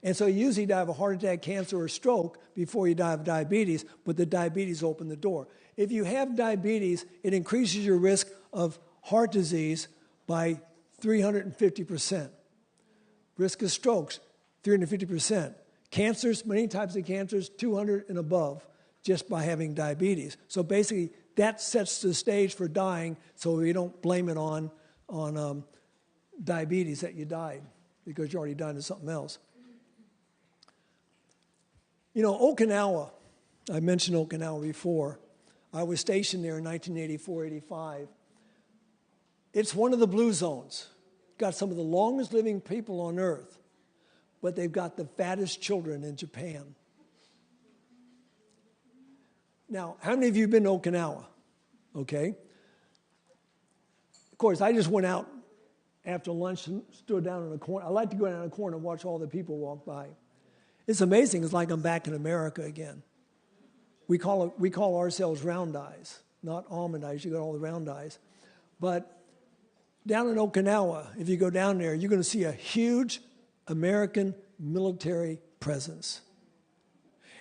And so you usually die of a heart attack, cancer, or stroke before you die of diabetes, but the diabetes opened the door. If you have diabetes, it increases your risk of heart disease by 350%. Risk of strokes, 350%. Cancers, many types of cancers, 200 and above, just by having diabetes. So basically, that sets the stage for dying, so we don't blame it on diabetes that you died, because you already died of something else. You know, Okinawa, I mentioned Okinawa before. I was stationed there in 1984-85. It's one of the blue zones. Got some of the longest living people on earth, but they've got the fattest children in Japan. Now, how many of you have been to Okinawa? Okay. Of course, I just went out after lunch and stood down in a corner. I like to go down in a corner and watch all the people walk by. It's amazing. It's like I'm back in America again. We call ourselves round eyes, not almond eyes. You got all the round eyes. But down in Okinawa, if you go down there, you're going to see a huge American military presence.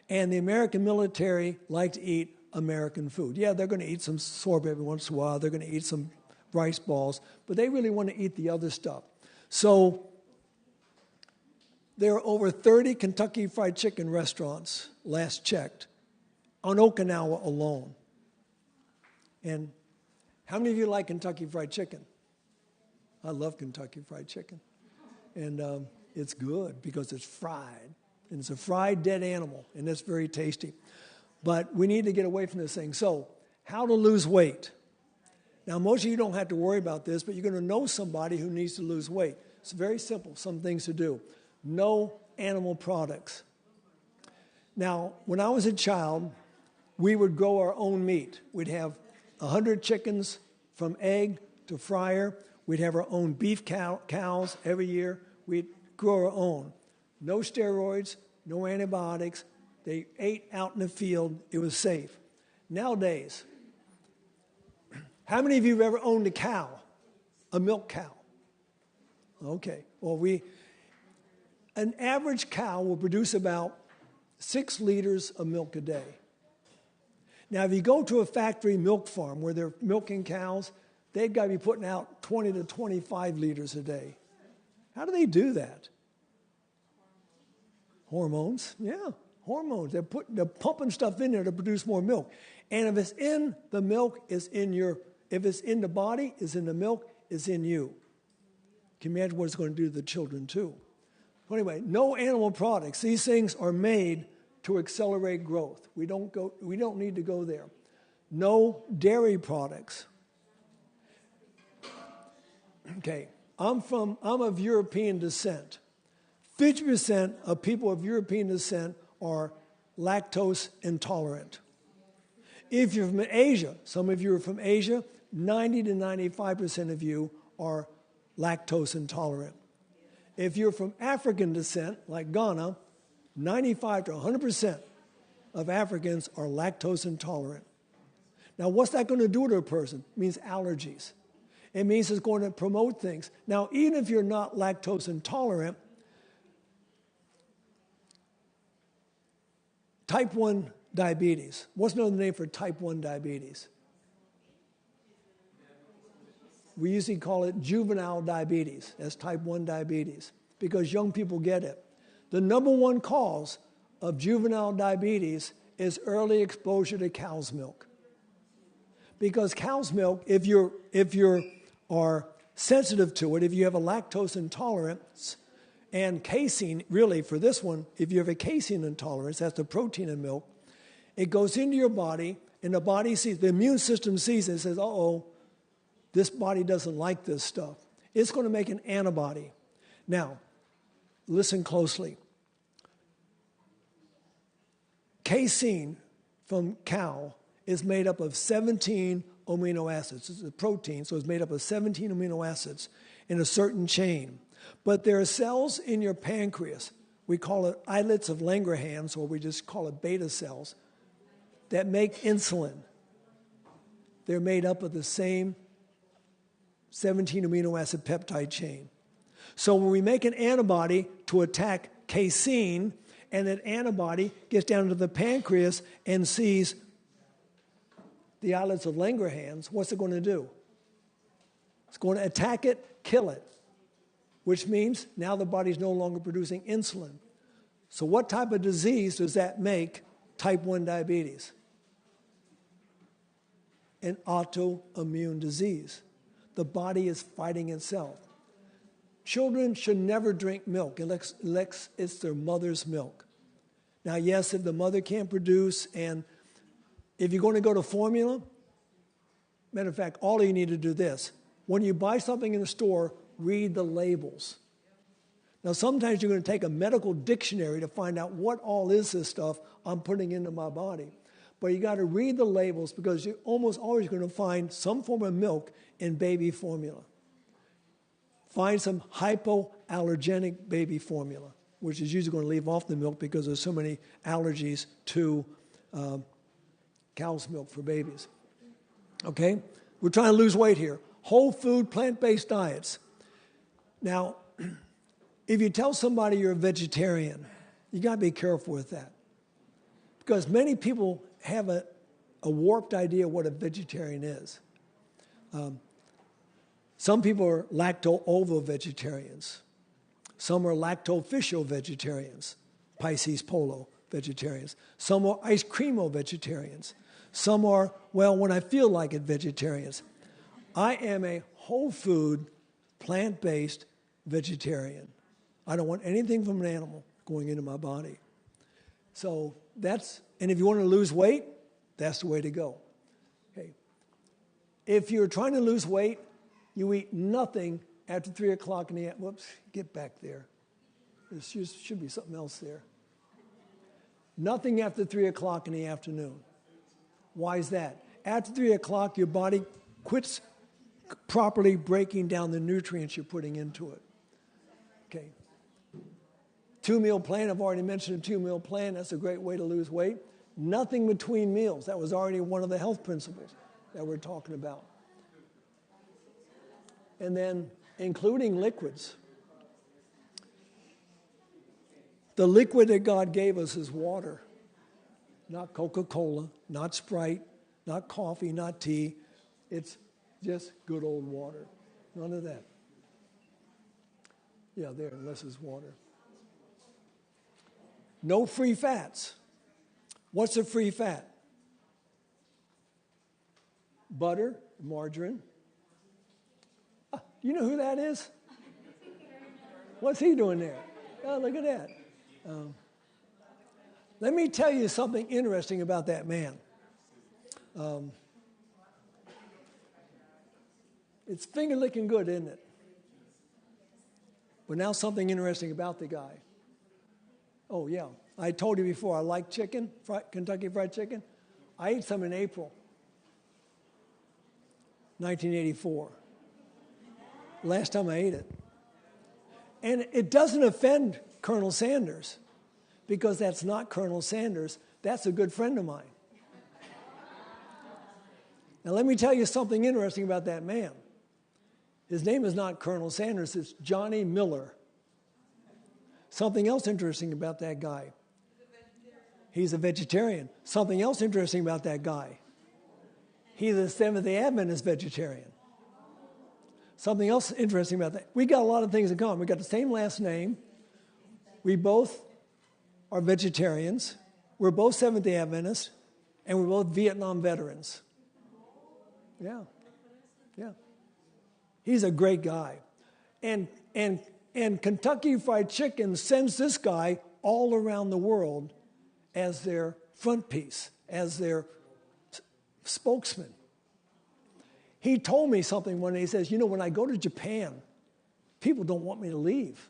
And the American military like to eat American food. Yeah, they're going to eat some sorbet every once in a while. They're going to eat some rice balls. But they really want to eat the other stuff. So there are over 30 Kentucky Fried Chicken restaurants, last checked, on Okinawa alone. And how many of you like Kentucky Fried Chicken? I love Kentucky Fried Chicken. And it's good because it's fried. And it's a fried dead animal, and that's very tasty. But we need to get away from this thing. So, how to lose weight. Now, most of you don't have to worry about this, but you're going to know somebody who needs to lose weight. It's very simple, some things to do. No animal products. Now, when I was a child, we would grow our own meat. We'd have 100 chickens from egg to fryer. We'd have our own beef cows every year. We'd grow our own. No steroids, no antibiotics. They ate out in the field. It was safe. Nowadays, how many of you have ever owned a cow, a milk cow? Okay. Well, an average cow will produce about 6 liters of milk a day. Now, if you go to a factory milk farm where they're milking cows, they've got to be putting out 20 to 25 liters a day. How do they do that? Hormones. Yeah, hormones. They're pumping stuff in there to produce more milk. And if it's in the milk, if it's in the body, it's in the milk, it's in you. Can you imagine what it's going to do to the children too? Anyway, no animal products. These things are made to accelerate growth. We don't need to go there. No dairy products. Okay, I'm of European descent. 50% of people of European descent are lactose intolerant. If you're from Asia, some of you are from Asia, 90 to 95% of you are lactose intolerant. If you're from African descent, like Ghana, 95 to 100% of Africans are lactose intolerant. Now, what's that going to do to a person? It means allergies. It means it's going to promote things. Now, even if you're not lactose intolerant, type 1 diabetes. What's another name for type 1 diabetes? We usually call it juvenile diabetes. That's type 1 diabetes because young people get it. The number one cause of juvenile diabetes is early exposure to cow's milk. Because cow's milk, if you are sensitive to it, if you have a lactose intolerance, and casein, really for this one, if you have a casein intolerance, that's the protein in milk, it goes into your body, and the body sees, the immune system sees it and says, uh-oh, this body doesn't like this stuff. It's going to make an antibody. Now, listen closely. Casein from cow is made up of 17 amino acids. It's a protein, so it's made up of 17 amino acids in a certain chain. But there are cells in your pancreas, we call it islets of Langerhans, or we just call it beta cells, that make insulin. They're made up of the same 17 amino acid peptide chain. So when we make an antibody to attack casein, and that antibody gets down to the pancreas and sees the islets of Langerhans, what's it going to do? It's going to attack it, kill it, which means now the body's no longer producing insulin. So what type of disease does that make type 1 diabetes? An autoimmune disease. The body is fighting itself. Children should never drink milk unless it's their mother's milk. Now, yes, if the mother can't produce, and if you're going to go to formula, matter of fact, all you need to do this. When you buy something in the store, read the labels. Now, sometimes you're going to take a medical dictionary to find out what all is this stuff I'm putting into my body. But you got to read the labels because you're almost always going to find some form of milk in baby formula. Find some hypoallergenic baby formula, which is usually going to leave off the milk because there's so many allergies to cow's milk for babies. Okay? We're trying to lose weight here. Whole food, plant-based diets. Now, if you tell somebody you're a vegetarian, you got to be careful with that. Because many people have a warped idea of what a vegetarian is. Some people are lacto-ovo-vegetarians. Some are lacto-fiscio-vegetarians, Pisces polo vegetarians. Some are ice creamo-vegetarians. Some are, well, when I feel like it, vegetarians. I am a whole food, plant-based vegetarian. I don't want anything from an animal going into my body. So and if you want to lose weight, that's the way to go. Okay. If you're trying to lose weight, you eat nothing after 3 o'clock in the afternoon. Whoops, get back there. There should be something else there. Nothing after 3 o'clock in the afternoon. Why is that? After 3 o'clock, your body quits properly breaking down the nutrients you're putting into it. Okay. 2-meal plan, I've already mentioned a 2-meal plan. That's a great way to lose weight. Nothing between meals. That was already one of the health principles that we're talking about. And then including liquids. The liquid that God gave us is water. Not Coca-Cola, not Sprite, not coffee, not tea. It's just good old water. None of that. Yeah, there, unless it's water. No free fats. What's a free fat? Butter, margarine. You know who that is? What's he doing there? Oh, look at that. Let me tell you something interesting about that man. It's finger-licking good, isn't it? But now something interesting about the guy. Oh, yeah. I told you before, I like chicken, Kentucky Fried Chicken. I ate some in April 1984. Last time I ate it. And it doesn't offend Colonel Sanders, because that's not Colonel Sanders. That's a good friend of mine. Now, let me tell you something interesting about that man. His name is not Colonel Sanders, it's Johnny Miller. Something else interesting about that guy. He's a vegetarian. Something else interesting about that guy. He's a Seventh-day Adventist vegetarian. Something else interesting about that. We got a lot of things in common. We got the same last name. We both are vegetarians. We're both Seventh-day Adventists. And we're both Vietnam veterans. Yeah. Yeah. He's a great guy. And Kentucky Fried Chicken sends this guy all around the world as their front piece, as their spokesman. He told me something one day. He says, when I go to Japan, people don't want me to leave.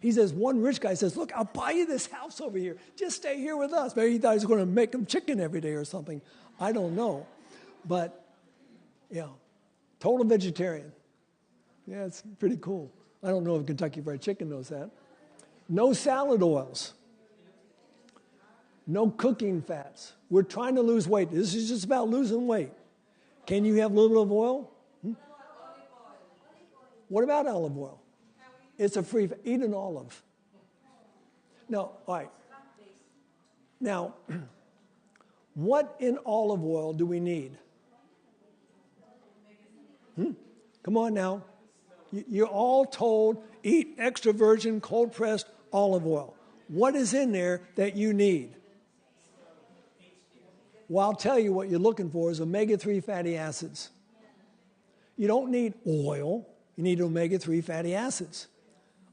He says, one rich guy says, look, I'll buy you this house over here. Just stay here with us. Maybe he thought he was going to make them chicken every day or something. I don't know. But, yeah, total vegetarian. Yeah, it's pretty cool. I don't know if Kentucky Fried Chicken knows that. No salad oils. No cooking fats. We're trying to lose weight. This is just about losing weight. Can you have a little bit of oil? What about olive oil? It's a free, eat an olive. No, all right. Now, what in olive oil do we need? Come on now. You're all told, eat extra virgin, cold pressed olive oil. What is in there that you need? Well, I'll tell you what you're looking for is omega-3 fatty acids. You don't need oil. You need omega-3 fatty acids.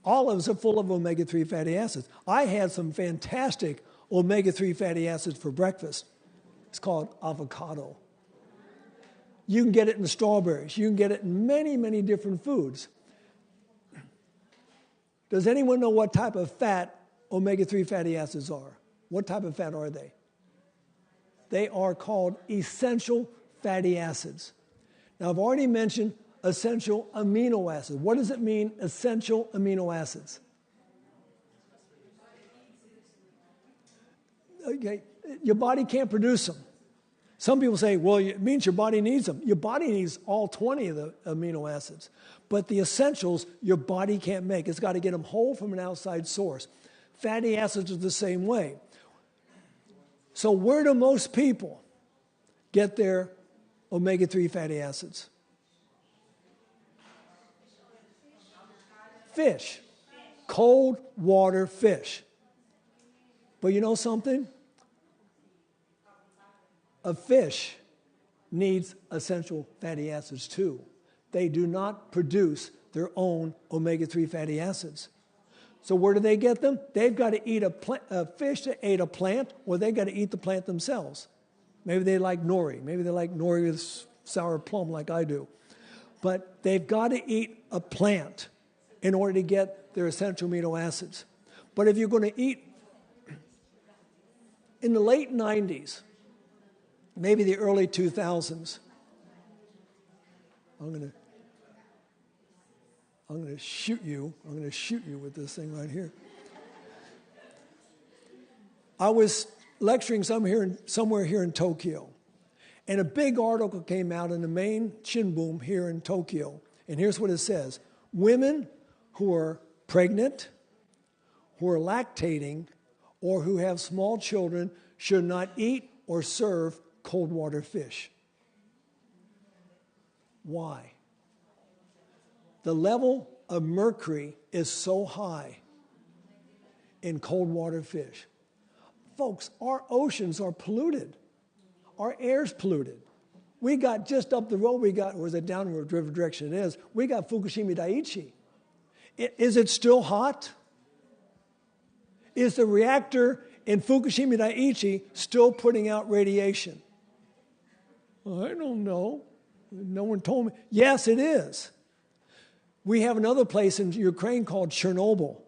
Olives are full of omega-3 fatty acids. I had some fantastic omega-3 fatty acids for breakfast. It's called avocado. You can get it in strawberries. You can get it in many, many different foods. Does anyone know what type of fat omega-3 fatty acids are? What type of fat are they? They are called essential fatty acids. Now, I've already mentioned essential amino acids. What does it mean, essential amino acids? Okay, your body can't produce them. Some people say, well, it means your body needs them. Your body needs all 20 of the amino acids. But the essentials, your body can't make. It's got to get them whole from an outside source. Fatty acids are the same way. So where do most people get their omega-3 fatty acids? Fish. Cold water fish. But you know something? A fish needs essential fatty acids too. They do not produce their own omega-3 fatty acids. So where do they get them? They've got to eat a fish that ate a plant, or they've got to eat the plant themselves. Maybe they like nori. Maybe they like nori with sour plum like I do. But they've got to eat a plant in order to get their essential amino acids. But if you're going to eat, in the late 90s, maybe the early 2000s, I'm going to shoot you. I'm going to shoot you with this thing right here. I was lecturing somewhere here in Tokyo, and a big article came out in the main Shinbun here in Tokyo. And here's what it says. Women who are pregnant, who are lactating, or who have small children should not eat or serve cold water fish. Why? The level of mercury is so high in cold water fish. Folks, our oceans are polluted. Our air's polluted. We got just up the road, or is it down whatever direction it is, we got Fukushima Daiichi. Is it still hot? Is the reactor in Fukushima Daiichi still putting out radiation? I don't know. No one told me. Yes, it is. We have another place in Ukraine called Chernobyl.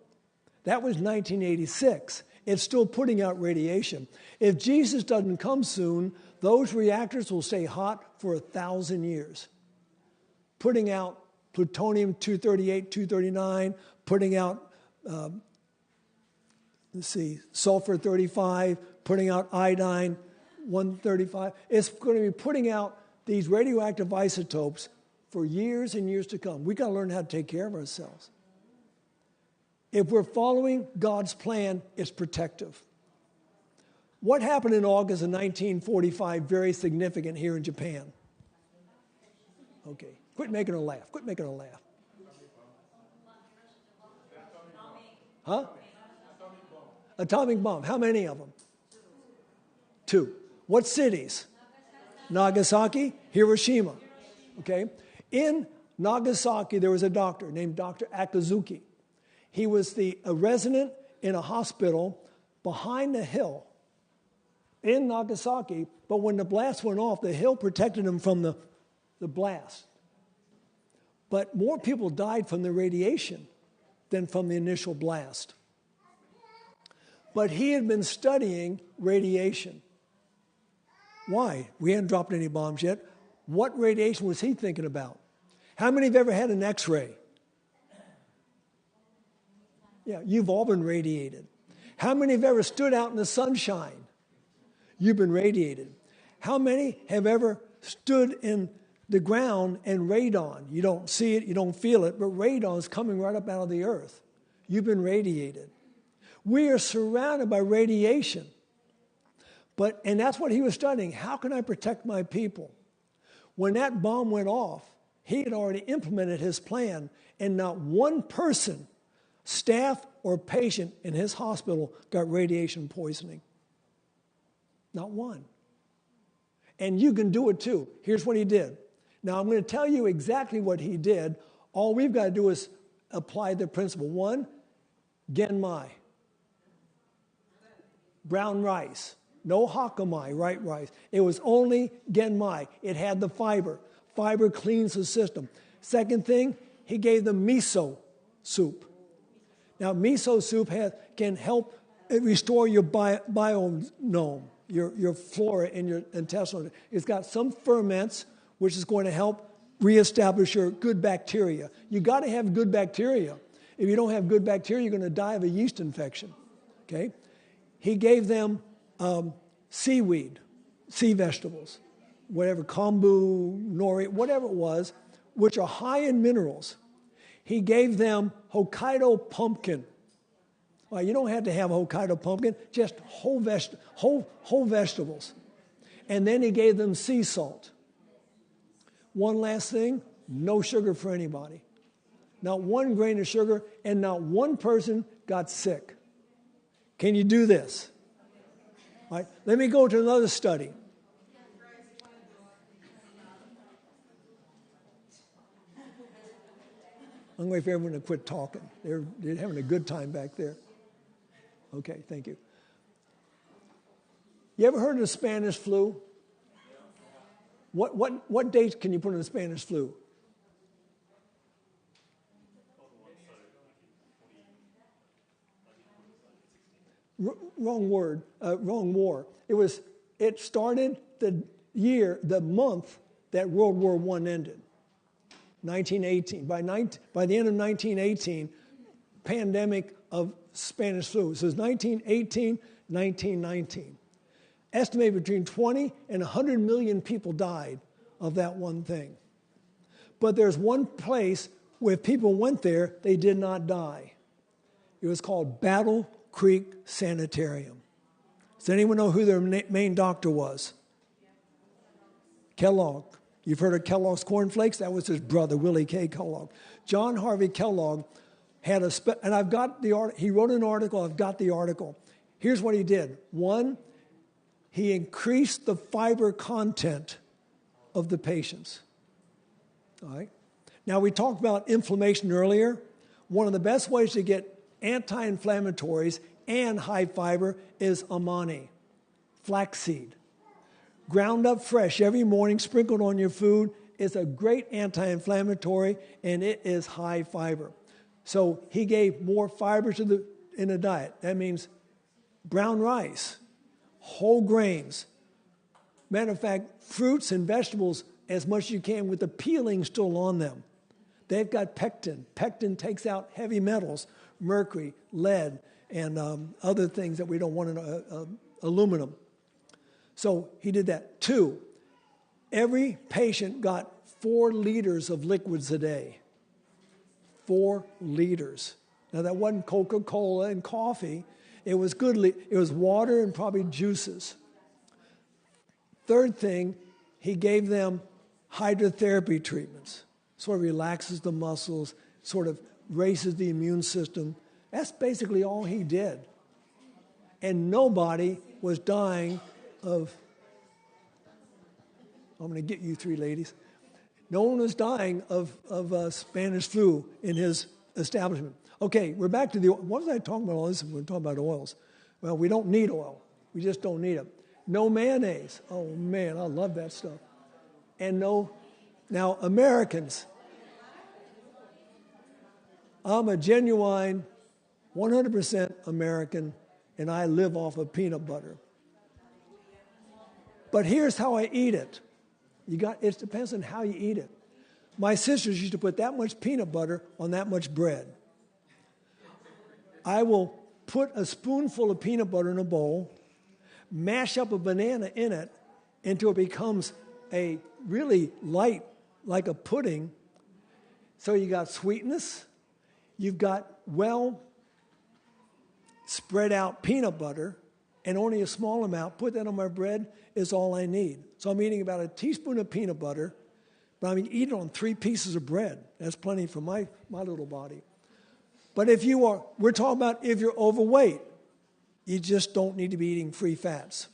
That was 1986. It's still putting out radiation. If Jesus doesn't come soon, those reactors will stay hot for 1,000 years, putting out plutonium-238, 239, putting out, sulfur-35, putting out iodine-135. It's going to be putting out these radioactive isotopes for years and years to come. We've got to learn how to take care of ourselves. If we're following God's plan, it's protective. What happened in August of 1945, very significant here in Japan? Okay, quit making her laugh. Quit making her laugh. Huh? Atomic bomb. How many of them? 2. What cities? Nagasaki, Hiroshima. Okay. In Nagasaki, there was a doctor named Dr. Akazuki. He was a resident in a hospital behind a hill in Nagasaki, but when the blast went off, the hill protected him from the blast. But more people died from the radiation than from the initial blast. But he had been studying radiation. Why? We hadn't dropped any bombs yet. What radiation was he thinking about? How many have ever had an X-ray? Yeah, you've all been radiated. How many have ever stood out in the sunshine? You've been radiated. How many have ever stood in the ground and radon? You don't see it, you don't feel it, but radon is coming right up out of the earth. You've been radiated. We are surrounded by radiation. And that's what he was studying. How can I protect my people? When that bomb went off, he had already implemented his plan, and not one person, staff or patient in his hospital, got radiation poisoning. Not one. And you can do it too. Here's what he did. Now, I'm going to tell you exactly what he did. All we've got to do is apply the principle. 1, Genmai. Brown rice. No Hakamai, white rice. It was only Genmai. It had the fiber. Fiber cleans the system. Second thing, he gave them miso soup. Now, miso soup can help restore your biome, your flora in your intestinal. It's got some ferments, which is going to help reestablish your good bacteria. You got to have good bacteria. If you don't have good bacteria, you're going to die of a yeast infection. Okay? He gave them seaweed, sea vegetables, whatever, kombu, nori, whatever it was, which are high in minerals. He gave them Hokkaido pumpkin. Well, you don't have to have Hokkaido pumpkin, just whole vegetables. And then he gave them sea salt. One last thing, no sugar for anybody. Not one grain of sugar, and not one person got sick. Can you do this? All right, let me go to another study. I'm going to wait for everyone to quit talking. They're having a good time back there. Okay, thank you. You ever heard of the Spanish flu? What dates can you put on the Spanish flu? Wrong war. It started the month that World War I ended, 1918. By the end of 1918, pandemic of Spanish flu. So it was 1918, 1919. Estimated between 20 and 100 million people died of that one thing. But there's one place where people went there, they did not die. It was called Battle Creek Sanitarium. Does anyone know who their main doctor was? Kellogg. You've heard of Kellogg's cornflakes? That was his brother, Willie K. Kellogg. John Harvey Kellogg had and I've got the article. He wrote an article. I've got the article. Here's what he did. 1, he increased the fiber content of the patients. All right. Now, we talked about inflammation earlier. One of the best ways to get anti-inflammatories and high fiber is amani, flaxseed. Ground up fresh every morning, sprinkled on your food. It's a great anti-inflammatory, and it is high fiber. So he gave more fiber in the diet. That means brown rice, whole grains. Matter of fact, fruits and vegetables as much as you can with the peeling still on them. They've got pectin. Pectin takes out heavy metals, mercury, lead, and other things that we don't want in aluminum. So he did that. 2, every patient got 4 liters of liquids a day. 4 liters. Now, that wasn't Coca-Cola and coffee. It was it was water and probably juices. 3rd thing, he gave them hydrotherapy treatments. Sort of relaxes the muscles, sort of raises the immune system. That's basically all he did. And nobody was dying of, I'm going to get you 3 ladies. No one was dying of Spanish flu in his establishment. Okay, we're back to what was I talking about all this? We're talking about oils. Well, we don't need oil. We just don't need it. No mayonnaise. Oh, man, I love that stuff. And now Americans, I'm a genuine 100% American, and I live off of peanut butter. But here's how I eat it. It depends on how you eat it. My sisters used to put that much peanut butter on that much bread. I will put a spoonful of peanut butter in a bowl, mash up a banana in it until it becomes a really light, like a pudding. So you got sweetness, you've got well spread out peanut butter, and only a small amount. Put that on my bread is all I need. So I'm eating about a teaspoon of peanut butter, but I'm eating on 3 pieces of bread. That's plenty for my little body. But we're talking about if you're overweight, you just don't need to be eating free fats.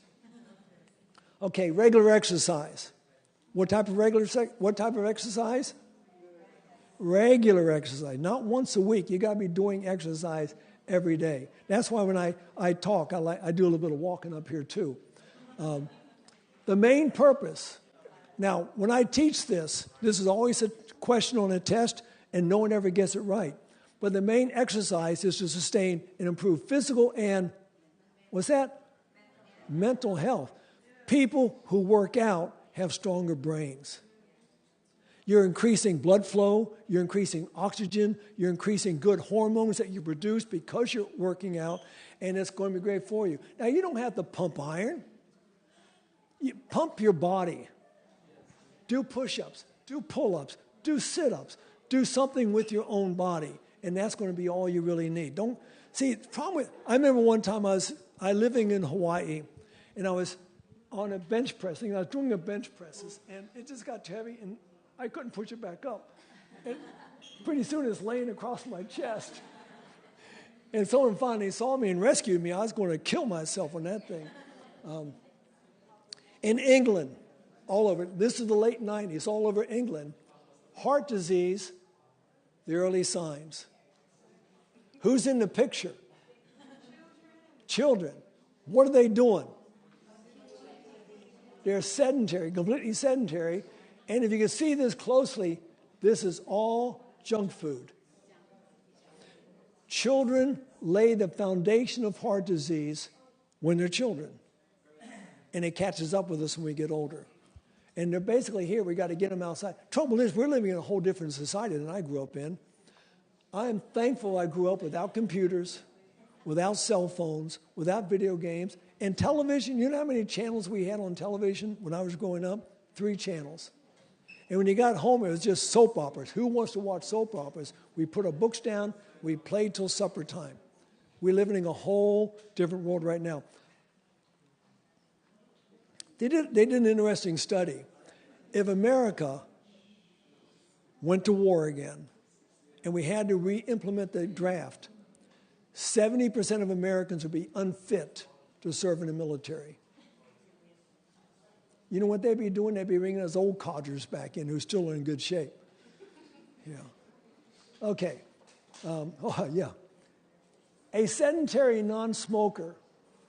Okay, regular exercise. What type of exercise? Regular exercise, not once a week. You got to be doing exercise every day. That's why when I talk, I do a little bit of walking up here too. The main purpose. Now, when I teach this is always a question on a test, and no one ever gets it right. But the main exercise is to sustain and improve physical and, what's that? Mental health. People who work out have stronger brains. You're increasing blood flow, you're increasing oxygen, you're increasing good hormones that you produce because you're working out, and it's going to be great for you. Now, you don't have to pump iron. You pump your body. Do push-ups, do pull-ups, do sit-ups, do something with your own body, and that's going to be all you really need. The problem with, I remember one time I living in Hawaii, and I was on a bench press, I was doing a bench presses, and it just got too heavy, and I couldn't push it back up. And pretty soon it's laying across my chest. And someone finally saw me and rescued me. I was going to kill myself on that thing. In England, all over, this is the late 90s, all over England, heart disease, the early signs. Who's in the picture? Children. What are they doing? They're sedentary, completely sedentary. And if you can see this closely, this is all junk food. Children lay the foundation of heart disease when they're children. And it catches up with us when we get older. And they're basically here, we got to get them outside. Trouble is, we're living in a whole different society than I grew up in. I'm thankful I grew up without computers, without cell phones, without video games, and television. You know how many channels we had on television when I was growing up? 3 channels. And when you got home, it was just soap operas. Who wants to watch soap operas? We put our books down. We played till supper time. We're living in a whole different world right now. They did an interesting study. If America went to war again and we had to re-implement the draft, 70% of Americans would be unfit to serve in the military. You know what they'd be doing? They'd be bringing those old codgers back in who still are in good shape. Yeah. Okay. A sedentary non-smoker,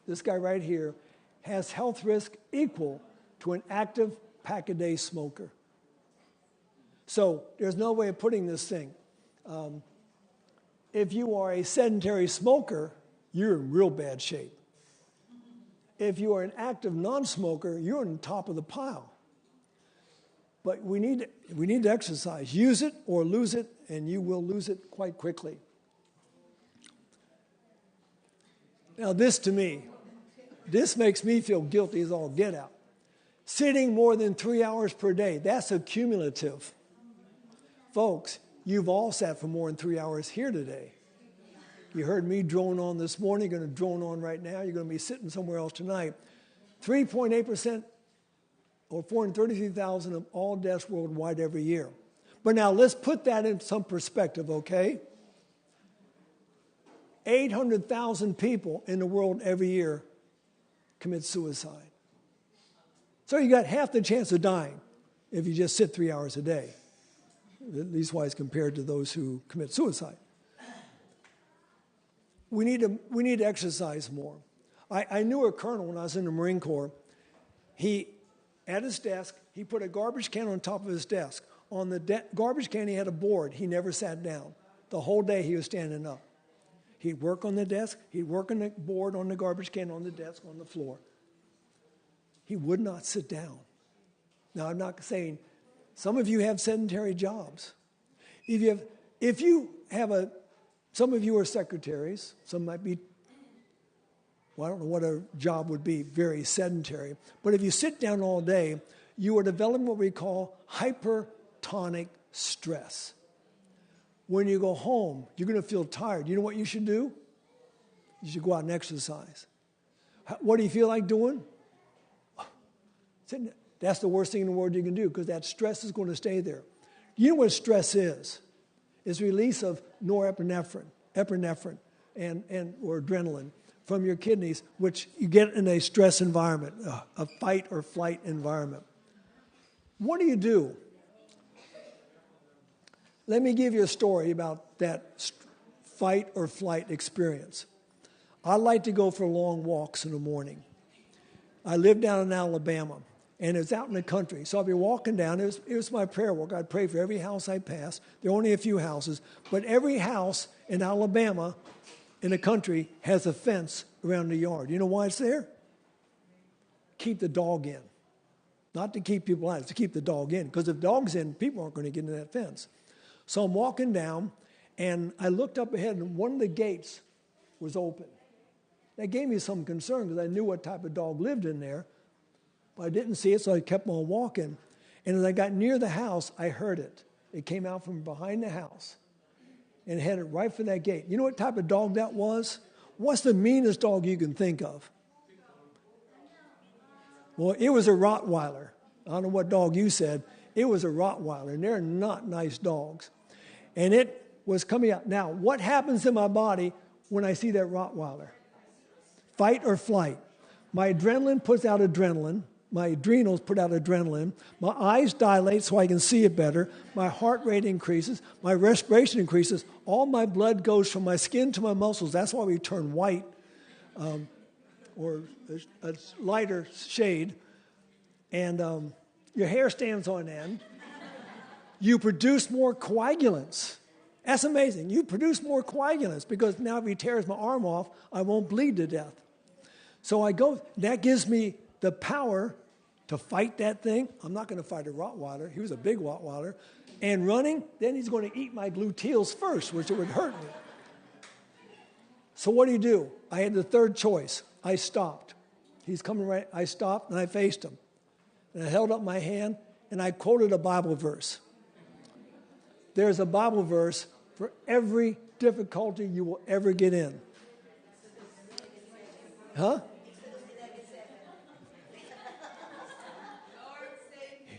this guy right here, has health risk equal to an active pack-a-day smoker. So there's no way of putting this thing. If you are a sedentary smoker, you're in real bad shape. If you are an active non-smoker, you're on the top of the pile. But we need to exercise. Use it or lose it, and you will lose it quite quickly. Now this to me, this makes me feel guilty as all get out. Sitting more than 3 hours per day, that's accumulative. Folks, you've all sat for more than 3 hours here today. You heard me drone on this morning, you're going to drone on right now, you're going to be sitting somewhere else tonight. 3.8% or 433,000 of all deaths worldwide every year. But now let's put that in some perspective, okay? 800,000 people in the world every year commit suicide. So you got half the chance of dying if you just sit 3 hours a day, at least wise compared to those who commit suicide. We need to exercise more. I knew a colonel when I was in the Marine Corps. At his desk, he put a garbage can on top of his desk. On the garbage can, he had a board. He never sat down. The whole day he was standing up. He'd work on the desk. He'd work on the board, on the garbage can, on the desk, on the floor. He would not sit down. Now, I'm not saying some of you have sedentary jobs. Some of you are secretaries. Some might be, I don't know what a job would be, very sedentary. But if you sit down all day, you are developing what we call hypertonic stress. When you go home, you're going to feel tired. You know what you should do? You should go out and exercise. What do you feel like doing? That's the worst thing in the world you can do, because that stress is going to stay there. You know what stress is? It's release of norepinephrine, epinephrine, or adrenaline from your kidneys, which you get in a stress environment, a fight or flight environment. What do? Let me give you a story about that fight or flight experience. I like to go for long walks in the morning. I live down in Alabama, and it's out in the country. So I'll be walking down. It was my prayer walk. I'd pray for every house I pass. There are only a few houses, but every house in Alabama in the country has a fence around the yard. You know why it's there? Keep the dog in. Not to keep people out, it's to keep the dog in. Because if the dog's in, people aren't going to get into that fence. So I'm walking down, and I looked up ahead, and one of the gates was open. That gave me some concern, because I knew what type of dog lived in there. But I didn't see it, so I kept on walking. And as I got near the house, I heard it. It came out from behind the house and headed right for that gate. You know what type of dog that was? What's the meanest dog you can think of? Well, it was a Rottweiler. I don't know what dog you said. It was a Rottweiler, and they're not nice dogs. And it was coming out. Now, what happens in my body when I see that Rottweiler? Fight or flight. My adrenaline puts out adrenaline. My adrenals put out adrenaline. My eyes dilate so I can see it better. My heart rate increases. My respiration increases. All my blood goes from my skin to my muscles. That's why we turn white or a lighter shade. And your hair stands on end. You produce more coagulants. That's amazing. You produce more coagulants, because now if he tears my arm off, I won't bleed to death. So I go, that gives me the power to fight that thing. I'm not going to fight a Rottweiler. He was a big Rottweiler. And running, then he's going to eat my gluteals first, which it would hurt me. So what do? I had the third choice. I stopped. He's coming right. I stopped, and I faced him. And I held up my hand, and I quoted a Bible verse. There's a Bible verse for every difficulty you will ever get in. Huh?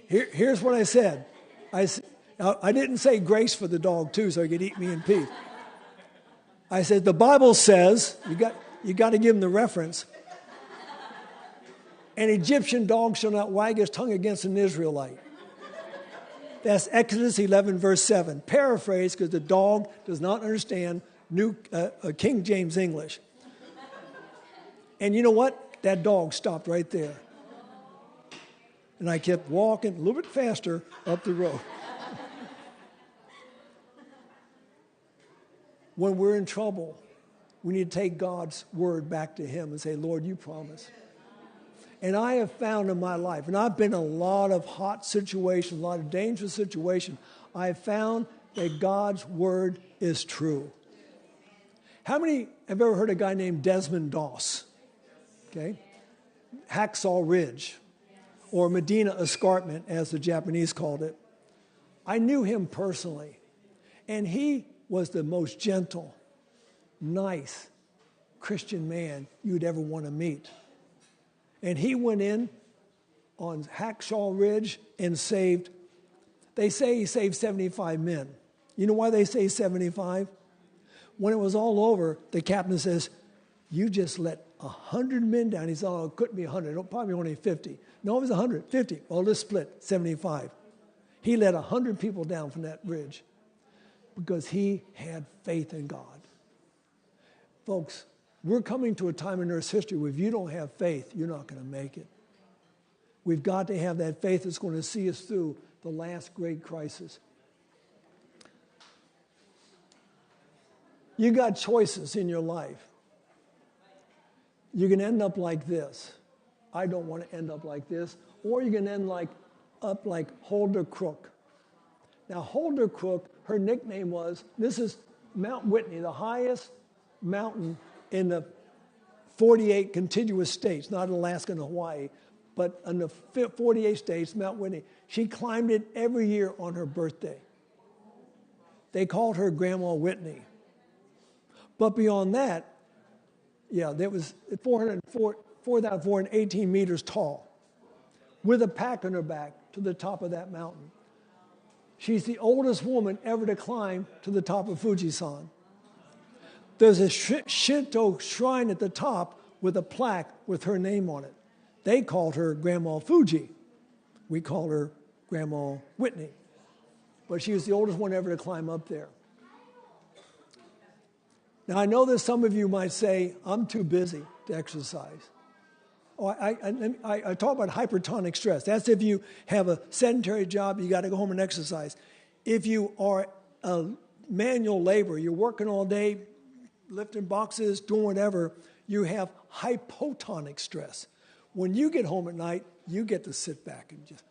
Here's what I said. I didn't say grace for the dog, too, so he could eat me in peace. I said, the Bible says, you got to give him the reference, an Egyptian dog shall not wag his tongue against an Israelite. That's Exodus 11, verse 7. Paraphrase, because the dog does not understand King James English. And you know what? That dog stopped right there. And I kept walking a little bit faster up the road. When we're in trouble, we need to take God's word back to him and say, Lord, you promise. And I have found in my life, and I've been in a lot of hot situations, a lot of dangerous situations, I have found that God's word is true. How many have ever heard a guy named Desmond Doss? Okay? Hacksaw Ridge, or Medina Escarpment, as the Japanese called it. I knew him personally, and he was the most gentle, nice Christian man you'd ever want to meet. And he went in on Hacksaw Ridge and saved, they say he saved 75 men. You know why they say 75? When it was all over, the captain says, you just let 100 men down. He said, oh, it couldn't be 100, probably only 50. No, it was 150. Well, let's split, 75. He let 100 people down from that ridge because he had faith in God. Folks, we're coming to a time in Earth's history where if you don't have faith, you're not going to make it. We've got to have that faith that's going to see us through the last great crisis. You got choices in your life. You can end up like this. I don't want to end up like this. Or you can end up like Holder Crook. Now, Holder Crook, her nickname was, this is Mount Whitney, the highest mountain in the 48 contiguous states, not Alaska and Hawaii, but in the 48 states, Mount Whitney. She climbed it every year on her birthday. They called her Grandma Whitney. But beyond that, there was 4,418 meters tall with a pack on her back to the top of that mountain. She's the oldest woman ever to climb to the top of Fujisan. There's a Shinto shrine at the top with a plaque with her name on it. They called her Grandma Fuji. We call her Grandma Whitney. But she was the oldest one ever to climb up there. Now, I know that some of you might say, I'm too busy to exercise. I talk about hypertonic stress. That's if you have a sedentary job, you got to go home and exercise. If you are a manual laborer, you're working all day, lifting boxes, doing whatever, you have hypotonic stress. When you get home at night, you get to sit back and just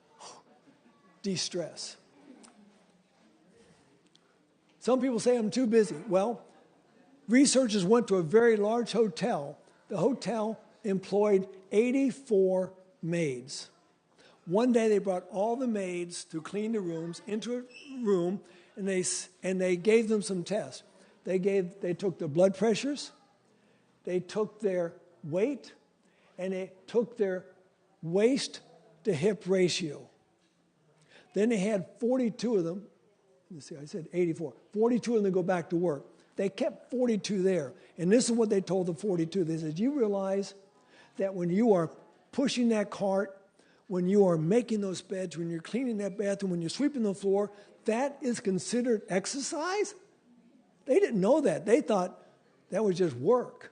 de-stress. Some people say I'm too busy. Well, researchers went to a very large hotel. The hotel employed 84 maids. One day they brought all the maids to clean the rooms into a room, and they gave them some tests. They took their blood pressures, they took their weight, and they took their waist to hip ratio. Then they had 42 of them. Let's see, I said 84. 42 of them go back to work. They kept 42 there. And this is what they told the 42. They said, you realize that when you are pushing that cart, when you are making those beds, when you're cleaning that bathroom, when you're sweeping the floor, that is considered exercise? They didn't know that. They thought that was just work.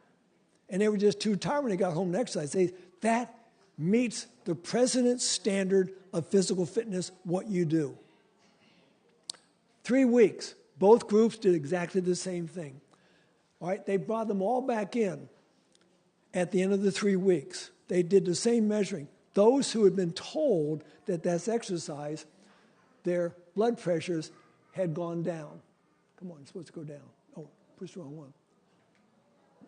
And they were just too tired when they got home and exercised. That meets the president's standard of physical fitness, what you do. 3 weeks. Both groups did exactly the same thing. All right, they brought them all back in at the end of the 3 weeks. They did the same measuring. Those who had been told that that's exercise, their blood pressures had gone down. Come on, it's supposed to go down. Oh, push the wrong one.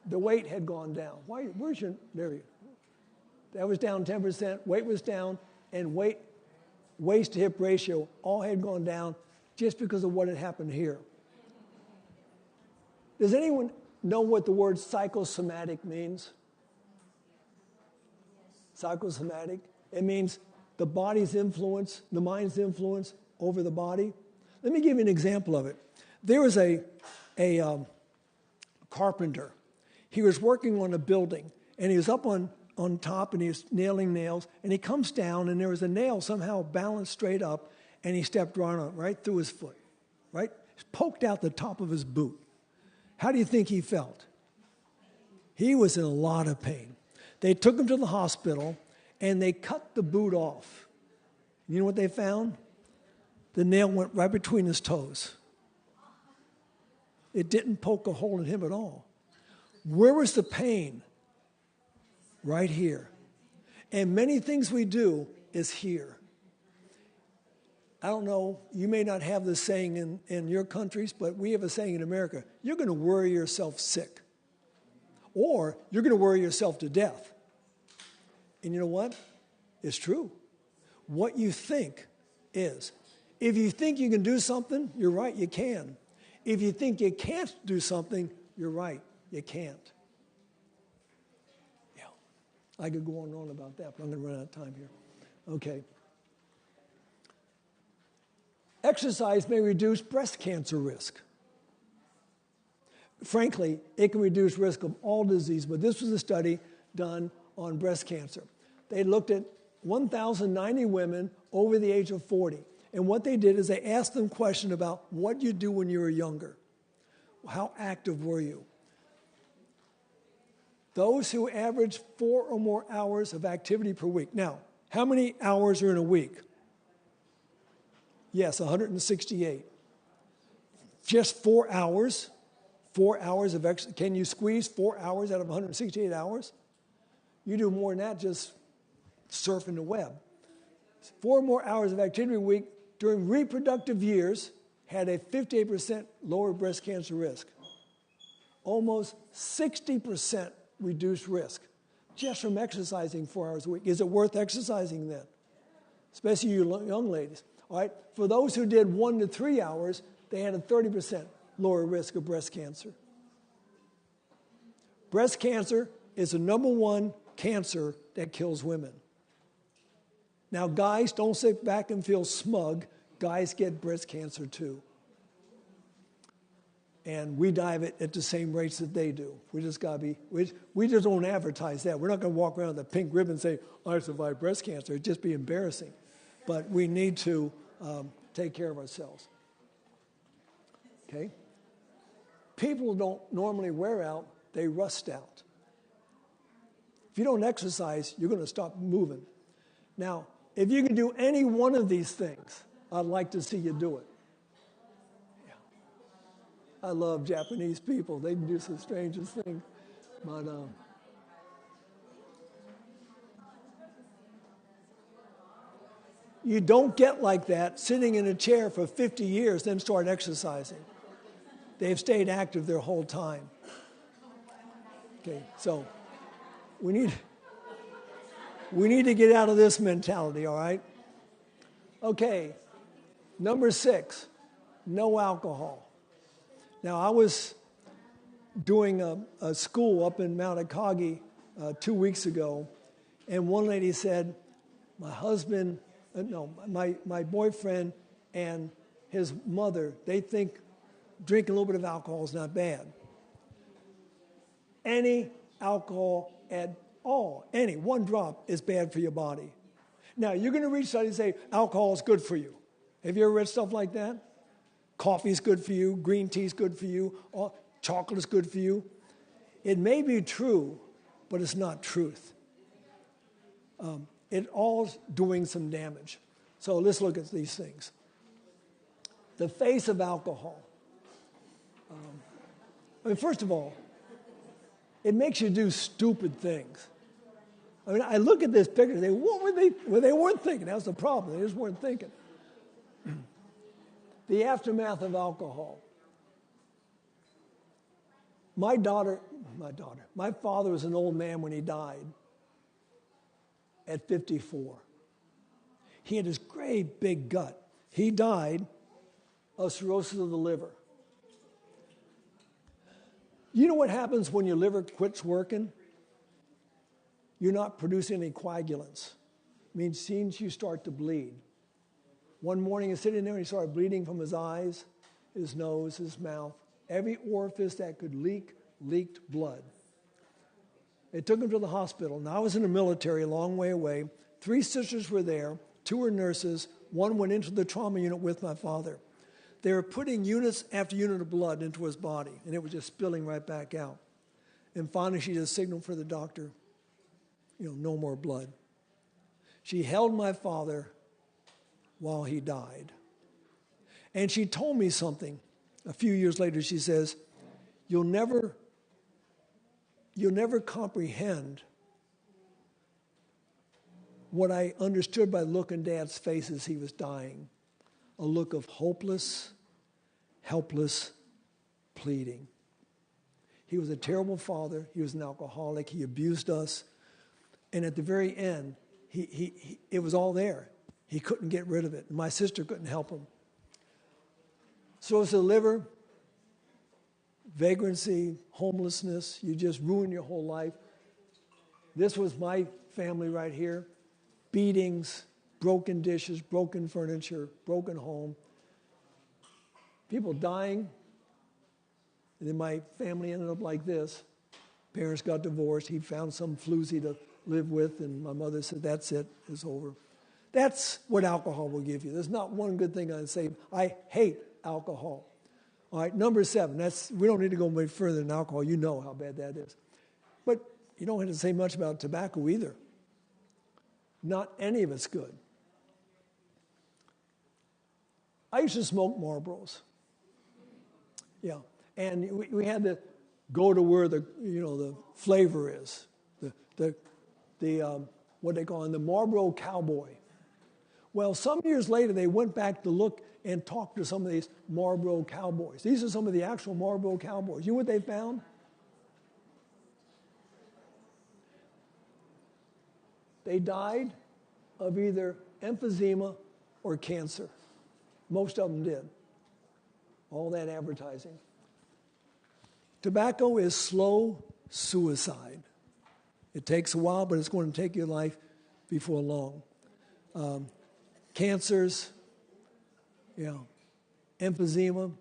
The weight had gone down. Where's your, there you go. That was down 10%, weight was down, and waist to hip ratio all had gone down just because of what had happened here. Does anyone know what the word psychosomatic means? Psychosomatic. It means the body's influence, the mind's influence over the body. Let me give you an example of it. There was a carpenter. He was working on a building, and he was up on top, and he was nailing nails, and he comes down, and there was a nail somehow balanced straight up, and he stepped right through his foot, right? Poked out the top of his boot. How do you think he felt? He was in a lot of pain. They took him to the hospital, and they cut the boot off. You know what they found? The nail went right between his toes. It didn't poke a hole in him at all. Where was the pain? Right here. And many things we do is here. I don't know, you may not have this saying in your countries, but we have a saying in America, you're going to worry yourself sick. Or you're going to worry yourself to death. And you know what? It's true. What you think is. If you think you can do something, you're right, you can. If you think you can't do something, you're right, you can't. Yeah. I could go on and on about that, but I'm going to run out of time here. Okay. Exercise may reduce breast cancer risk. Frankly, it can reduce risk of all disease, but this was a study done on breast cancer. They looked at 1,090 women over the age of 40. And what they did is they asked them questions about what you do when you were younger. How active were you? Those who averaged 4 or more hours of activity per week. Now, how many hours are in a week? Yes, 168. Just 4 hours. 4 hours of exercise. Can you squeeze 4 hours out of 168 hours? You do more than that just surfing the web. 4 more hours of activity a week during reproductive years had a 58% lower breast cancer risk. Almost 60% reduced risk just from exercising 4 hours a week. Is it worth exercising then? Especially you young ladies. All right. For those who did 1 to 3 hours, they had a 30% lower risk of breast cancer. Breast cancer is the number one cancer that kills women. Now, guys, don't sit back and feel smug. Guys get breast cancer too. And we die of it at the same rates that they do. We just got to be, we just don't advertise that. We're not going to walk around with a pink ribbon and say, I survived breast cancer. It'd just be embarrassing. But we need to take care of ourselves. Okay? People don't normally wear out, they rust out. If you don't exercise, you're going to stop moving. Now, if you can do any one of these things, I'd like to see you do it. Yeah. I love Japanese people. They can do some strangest things. But you don't get like that sitting in a chair for 50 years, then start exercising. They've stayed active their whole time. Okay, so we need to get out of this mentality, all right? Okay, number 6, no alcohol. Now, I was doing a school up in Mount Akagi 2 weeks ago, and one lady said, my boyfriend and his mother, they think drinking a little bit of alcohol is not bad. Any alcohol at all, any one drop is bad for your body. Now, you're going to read studies and say alcohol is good for you. Have you ever read stuff like that? Coffee is good for you, green tea is good for you, chocolate is good for you. It may be true, but it's not truth. It all's doing some damage. So let's look at these things. The face of alcohol. First of all, it makes you do stupid things. I look at this picture and say, what were they? Well, they weren't thinking. That was the problem. They just weren't thinking. The aftermath of alcohol. My father was an old man when he died at 54. He had this great big gut. He died of cirrhosis of the liver. You know what happens when your liver quits working? You're not producing any coagulants. It means you start to bleed. One morning he's sitting there and he started bleeding from his eyes, his nose, his mouth. Every orifice that could leaked blood. They took him to the hospital. Now I was in the military a long way away. 3 sisters were there. 2 were nurses. 1 went into the trauma unit with my father. They were putting units after unit of blood into his body, and it was just spilling right back out. And finally, she just signaled for the doctor, no more blood. She held my father while he died. And she told me something. A few years later, she says, you'll never what I understood by look in Dad's face is he was dying. A look of hopeless, helpless pleading. He was a terrible father. He was an alcoholic. He abused us. And at the very end, it was all there. He couldn't get rid of it. And my sister couldn't help him. Cirrhosis of the liver, vagrancy, homelessness, you just ruin your whole life. This was my family right here. Beatings, broken dishes, broken furniture, broken home. People dying. And then my family ended up like this. Parents got divorced. He found some floozy to live with, and my mother said, that's it, it's over. That's what alcohol will give you. There's not one good thing I'd say. I hate alcohol. All right, number 7. We don't need to go much further than alcohol. You know how bad that is. But you don't have to say much about tobacco either. Not any of it's good. I used to smoke Marlboros. Yeah, and we had to go to where the flavor is. What they call the Marlboro Cowboy. Well, some years later, they went back to look and talk to some of these Marlboro Cowboys. These are some of the actual Marlboro Cowboys. You know what they found? They died of either emphysema or cancer. Most of them did. All that advertising. Tobacco is slow suicide. It takes a while, but it's going to take your life before long. Cancers, emphysema.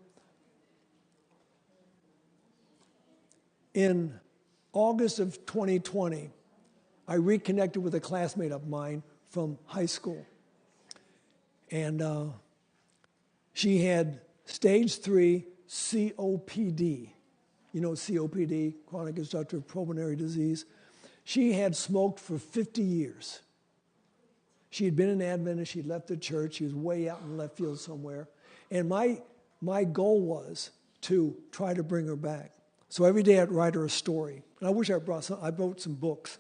In August of 2020, I reconnected with a classmate of mine from high school. And she had stage 3 COPD. You know COPD, chronic obstructive pulmonary disease. She had smoked for 50 years. She had been an Adventist. She'd left the church. She was way out in left field somewhere. And my goal was to try to bring her back. So every day I'd write her a story. And I wish I wrote some books,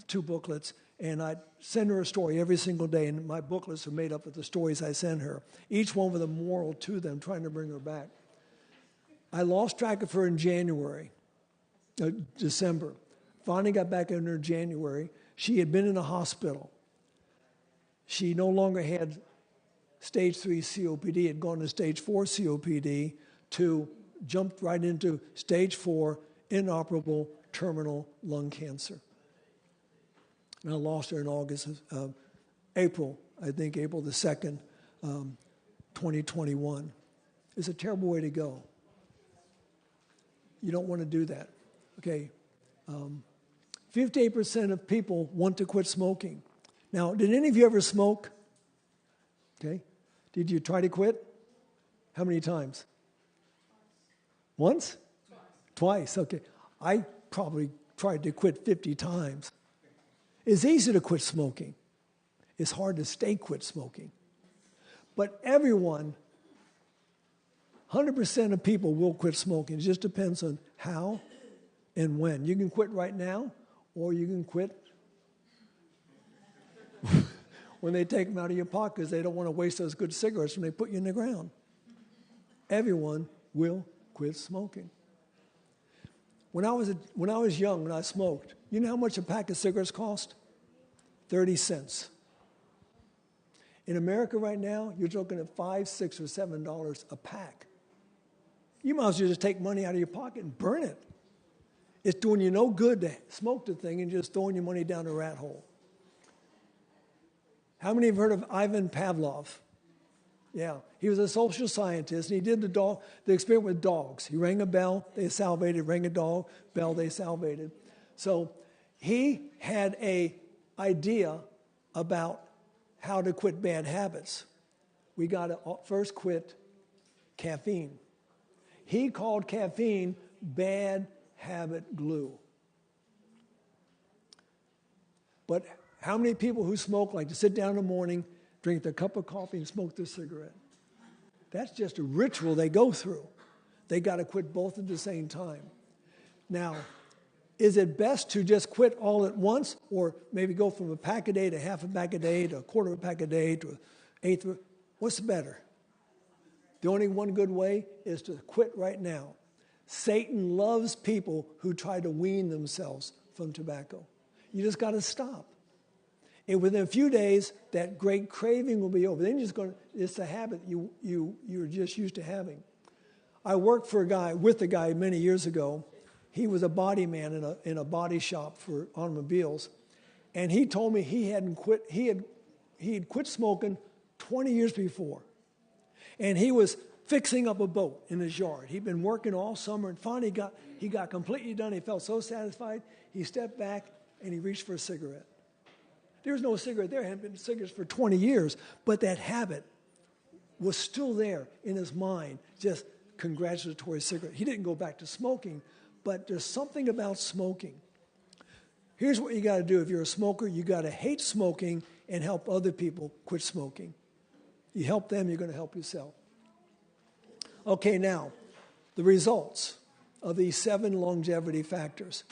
2 booklets, and I'd send her a story every single day. And my booklets are made up of the stories I send her, each one with a moral to them, trying to bring her back. I lost track of her in December. Finally got back in her in January. She had been in a hospital. She no longer had stage 3 COPD, had gone to stage 4 COPD, jumped right into stage 4 inoperable terminal lung cancer. And I lost her in April the 2nd, 2021. It's a terrible way to go. You don't want to do that. Okay. 58% of people want to quit smoking. Now, did any of you ever smoke? Okay. Did you try to quit? How many times? Once? Twice. Okay. I probably tried to quit 50 times. It's easy to quit smoking. It's hard to stay quit smoking. But everyone, 100% of people will quit smoking. It just depends on how and when. You can quit right now, or you can quit when they take them out of your pocket because they don't want to waste those good cigarettes when they put you in the ground. Everyone will quit smoking. When I was young, when I smoked, you know how much a pack of cigarettes cost? 30 cents. In America right now, you're looking at $5, $6, or $7 a pack. You might as well just take money out of your pocket and burn it. It's doing you no good to smoke the thing and just throwing your money down the rat hole. How many have heard of Ivan Pavlov? Yeah, he was a social scientist, and he did the experiment with dogs. He rang a bell, they salivated, rang a dog, bell, they salivated. So he had an idea about how to quit bad habits. We got to first quit caffeine. He called caffeine bad habit glue. But how many people who smoke like to sit down in the morning, drink their cup of coffee, and smoke their cigarette? That's just a ritual they go through. They got to quit both at the same time. Now, is it best to just quit all at once, or maybe go from a pack a day to half a pack a day to a quarter of a pack a day to an eighth? What's better? The only one good way is to quit right now. Satan loves people who try to wean themselves from tobacco. You just got to stop. And within a few days, that great craving will be over. Then it's a habit you're just used to having. I worked with a guy many years ago. He was a body man in a body shop for automobiles, and he told me he had quit smoking 20 years before, and he was fixing up a boat in his yard. He'd been working all summer, and finally he got completely done. He felt so satisfied. He stepped back and he reached for a cigarette. There was no cigarette there. It hadn't been cigarettes for 20 years, but that habit was still there in his mind. Just congratulatory cigarette. He didn't go back to smoking. But there's something about smoking. Here's what you got to do. If you're a smoker, you got to hate smoking and help other people quit smoking. You help them, you're going to help yourself. Okay, now, the results of these 7 longevity factors.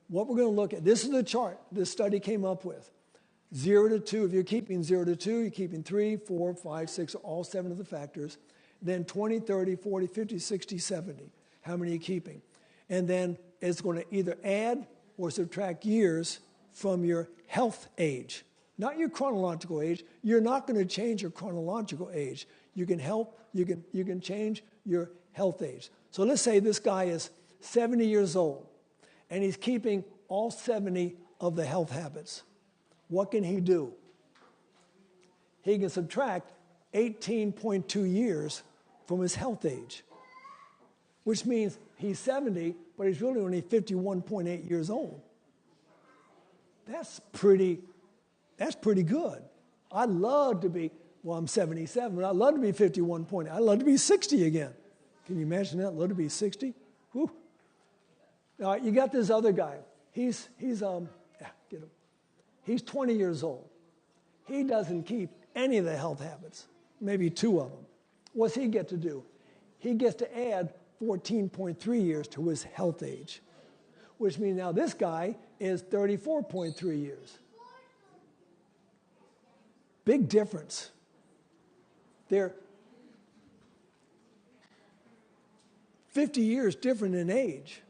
What we're going to look at, this is the chart this study came up with. 0 to 2, if you're keeping 0 to 2, you're keeping 3, 4, 5, 6, all 7 of the factors. Then 20, 30, 40, 50, 60, 70. How many are you keeping? And then it's going to either add or subtract years from your health age, not your chronological age. You're not going to change your chronological age. You can change your health age. So let's say this guy is 70 years old, and he's keeping all 70 of the health habits. What can he do? He can subtract 18.2 years from his health age, which means he's 70, but he's really only 51.8 years old. That's pretty good. I'd love to be, I'm 77, but I'd love to be 51.8. I'd love to be 60 again. Can you imagine that? I'd love to be 60. Whew. All right, you got this other guy. He's 20 years old. He doesn't keep any of the health habits, maybe 2 of them. What's he get to do? He gets to add 14.3 years to his health age, which means now this guy is 34.3 years. Big difference. They're 50 years different in age,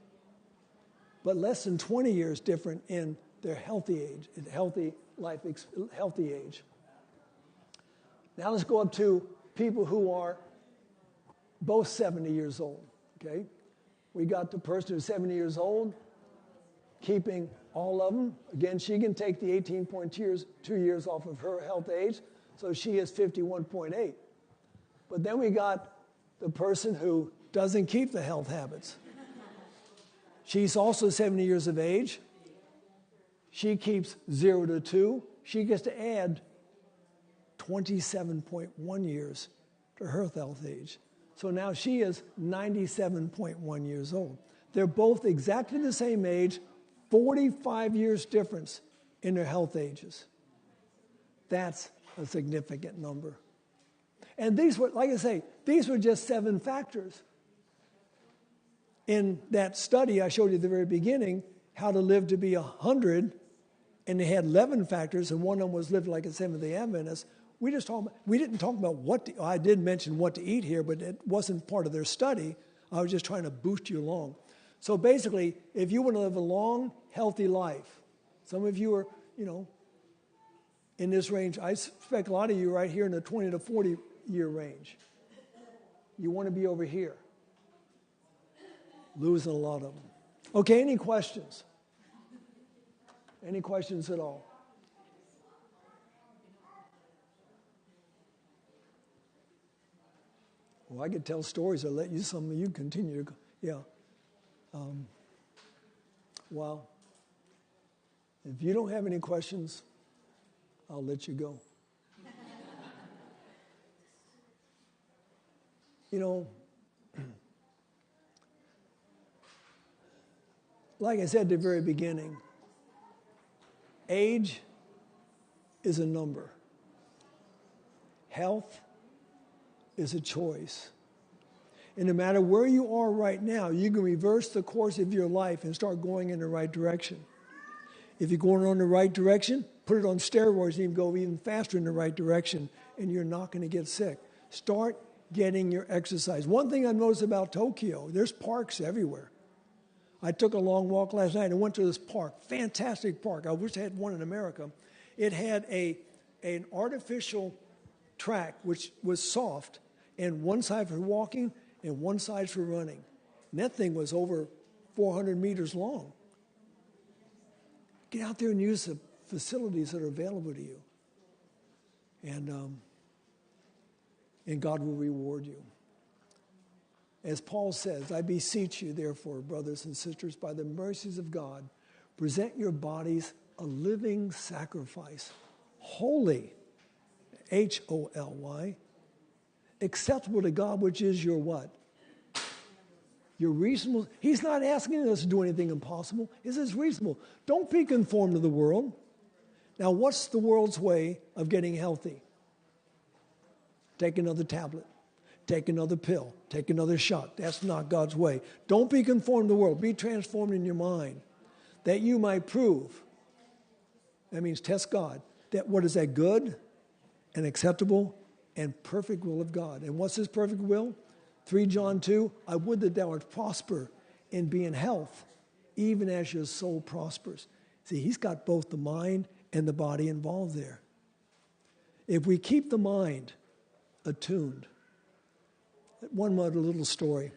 but less than 20 years different in their healthy age, healthy age. Now let's go up to people who are both 70 years old. Okay, we got the person who's 70 years old, keeping all of them. Again, she can take the 18.2 years off of her health age, so she is 51.8. But then we got the person who doesn't keep the health habits. She's also 70 years of age. She keeps 0 to 2. She gets to add 27.1 years to her health age. So now she is 97.1 years old. They're both exactly the same age, 45 years difference in their health ages. That's a significant number. And these were, like I say, these were just 7 factors. In that study I showed you at the very beginning, how to live to be 100, and they had 11 factors, and one of them was live like a Seventh-day Adventist. We didn't talk about I did mention what to eat here, but it wasn't part of their study. I was just trying to boost you along. So basically, if you want to live a long, healthy life, some of you are, in this range. I suspect a lot of you right here in the 20 to 40 year range. You want to be over here. Losing a lot of them. Okay, any questions? Any questions at all? Well, I could tell stories. I'll let some of you continue to go. Yeah. Well, if you don't have any questions, I'll let you go. Like I said at the very beginning, age is a number. Health is a choice. And no matter where you are right now, you can reverse the course of your life and start going in the right direction. If you're going in the right direction, put it on steroids and you can go even faster in the right direction, and you're not going to get sick. Start getting your exercise. One thing I noticed about Tokyo, there's parks everywhere. I took a long walk last night and went to this park, fantastic park. I wish I had one in America. It had an artificial track which was soft, and one side for walking and one side for running. And that thing was over 400 meters long. Get out there and use the facilities that are available to you. And God will reward you. As Paul says, I beseech you, therefore, brothers and sisters, by the mercies of God, present your bodies a living sacrifice, holy, Holy, acceptable to God, which is your what? Your reasonable. He's not asking us to do anything impossible. He says reasonable. Don't be conformed to the world. Now, what's the world's way of getting healthy? Take another tablet. Take another pill. Take another shot. That's not God's way. Don't be conformed to the world. Be transformed in your mind, that you might prove. That means test God. That what is that good and acceptable and perfect will of God. And what's his perfect will? 3 John 2, I would that thou art prosper and be in health, even as your soul prospers. See, he's got both the mind and the body involved there. If we keep the mind attuned, one other little story.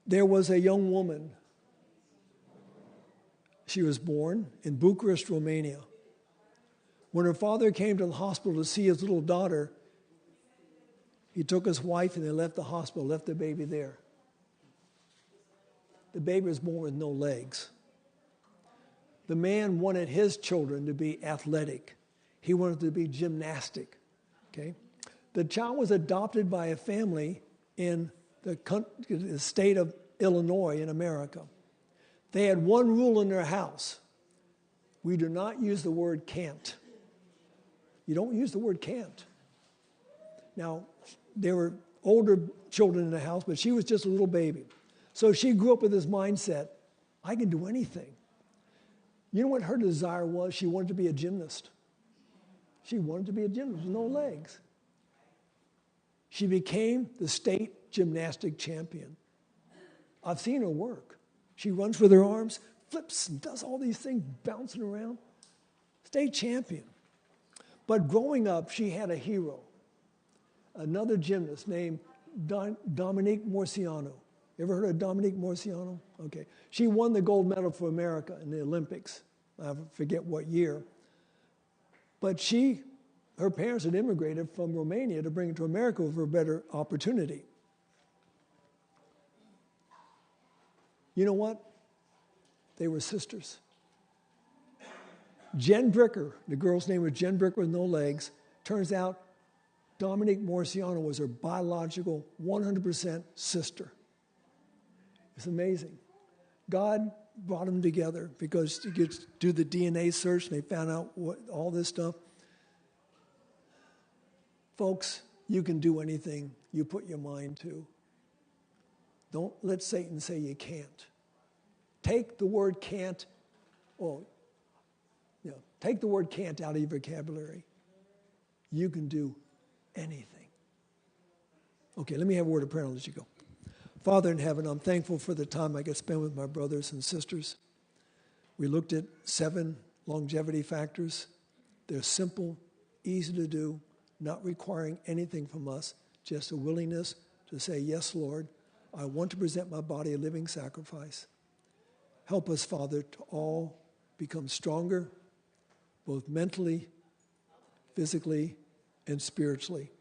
There was a young woman. She was born in Bucharest, Romania. When her father came to the hospital to see his little daughter, he took his wife and they left the hospital, left the baby there. The baby was born with no legs. The man wanted his children to be athletic. He wanted to be gymnastic. Okay? The child was adopted by a family in the state of Illinois in America. They had one rule in their house. We do not use the word can't. You don't use the word can't. Now, there were older children in the house, but she was just a little baby. So she grew up with this mindset, I can do anything. You know what her desire was? She wanted to be a gymnast. She wanted to be a gymnast with no legs. She became the state gymnastic champion. I've seen her work. She runs with her arms, flips and does all these things, bouncing around. State champion. But growing up, she had a hero, another gymnast named Dominique Morciano. You ever heard of Dominique Morciano? Okay. She won the gold medal for America in the Olympics. I forget what year. But her parents had immigrated from Romania to bring her to America for a better opportunity. You know what? They were sisters. Jen Bricker, the girl's name was Jen Bricker with no legs. Turns out Dominique Morciano was her biological 100% sister. It's amazing. God brought them together because to do the DNA search and they found out all this stuff. Folks, you can do anything you put your mind to. Don't let Satan say you can't. Take the word can't, take the word can't out of your vocabulary. You can do anything. Okay, let me have a word of prayer and let you go. Father in heaven, I'm thankful for the time I get spent with my brothers and sisters. We looked at 7 longevity factors. They're simple, easy to do, not requiring anything from us, just a willingness to say, yes, Lord, I want to present my body a living sacrifice. Help us, Father, to all become stronger, both mentally, physically, and spiritually,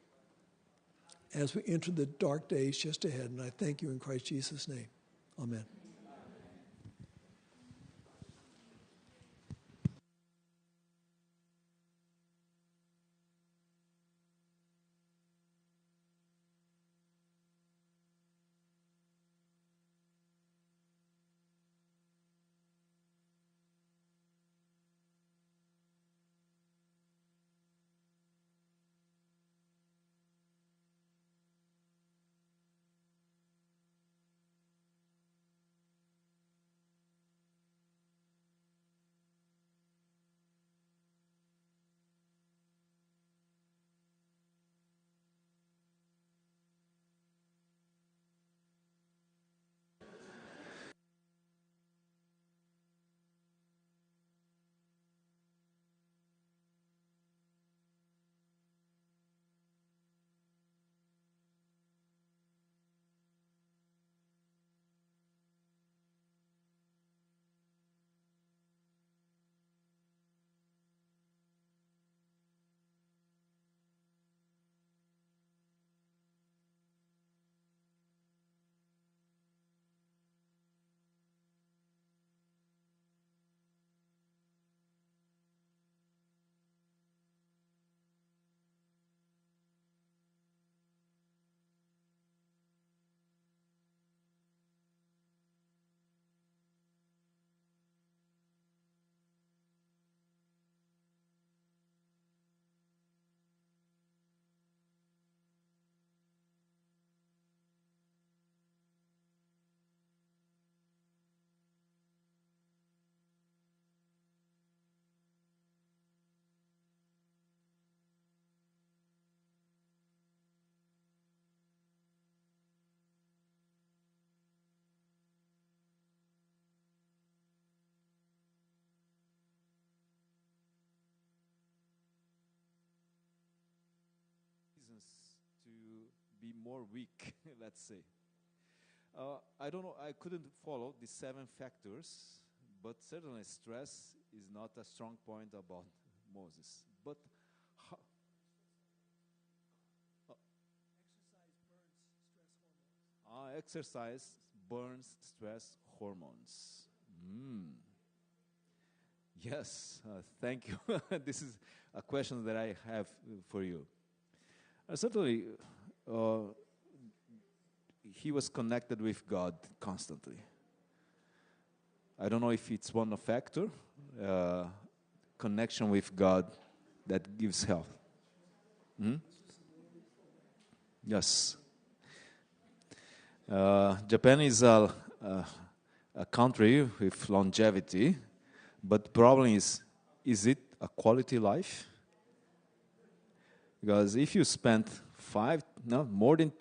as we enter the dark days just ahead. And I thank you in Christ Jesus' name. Amen. be more weak, let's say. I don't know, I couldn't follow the 7 factors, but certainly stress is not a strong point about Moses. But exercise burns stress hormones. Yes, thank you. This is a question that I have for you. Certainly, he was connected with God constantly. I don't know if it's one factor, connection with God that gives health. Yes. Japan is a country with longevity, but the problem is it a quality life? Because if you spend more than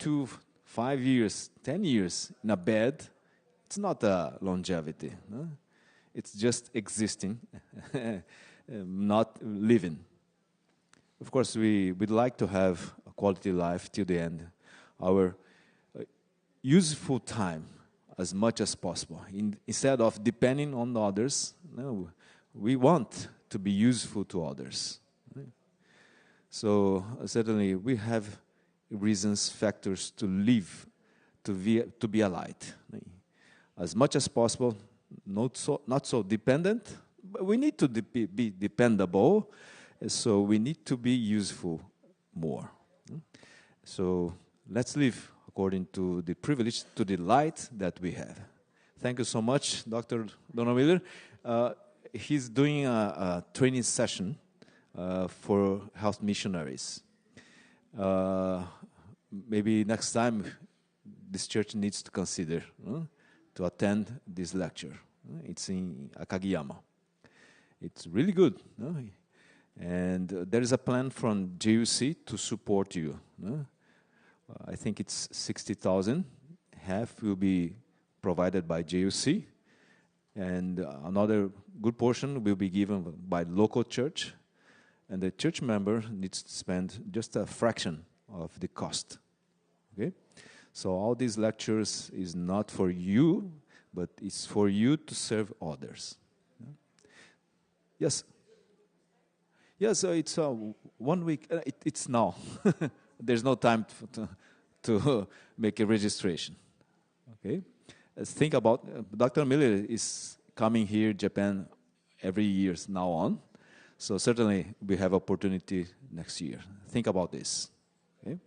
5 years, 10 years in a bed, it's not a longevity. No? It's just existing, not living. Of course, we'd like to have a quality life till the end. Our useful time as much as possible. Instead of depending on others, no, we want to be useful to others. So certainly we have reasons, factors to live, to be a light. As much as possible, not so dependent, but we need to be dependable, so we need to be useful more. So let's live according to the privilege, to the light that we have. Thank you so much, Dr. Donald Miller. He's doing a training session for health missionaries. Maybe next time this church needs to consider to attend this lecture. It's in Akagiyama. It's really good. And there is a plan from JUC to support you. I think it's 60,000. Half will be provided by JUC. And another good portion will be given by local church. And the church member needs to spend just a fraction of the cost. Okay? So all these lectures is not for you, but it's for you to serve others. Yes? Yeah, so it's 1 week. It's now. There's no time to make a registration. Okay? Let's think about, Dr. Miller is coming here, Japan, every year now on. So certainly we have opportunity next year. Think about this. Okay?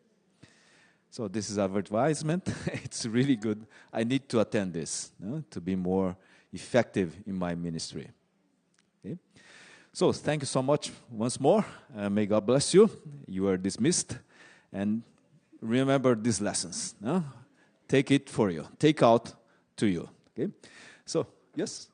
So this is our advisement. It's really good. I need to attend this to be more effective in my ministry. Okay? So thank you so much once more. May God bless you. You are dismissed. And remember these lessons. Take it for you. Take out to you. Okay? So, yes?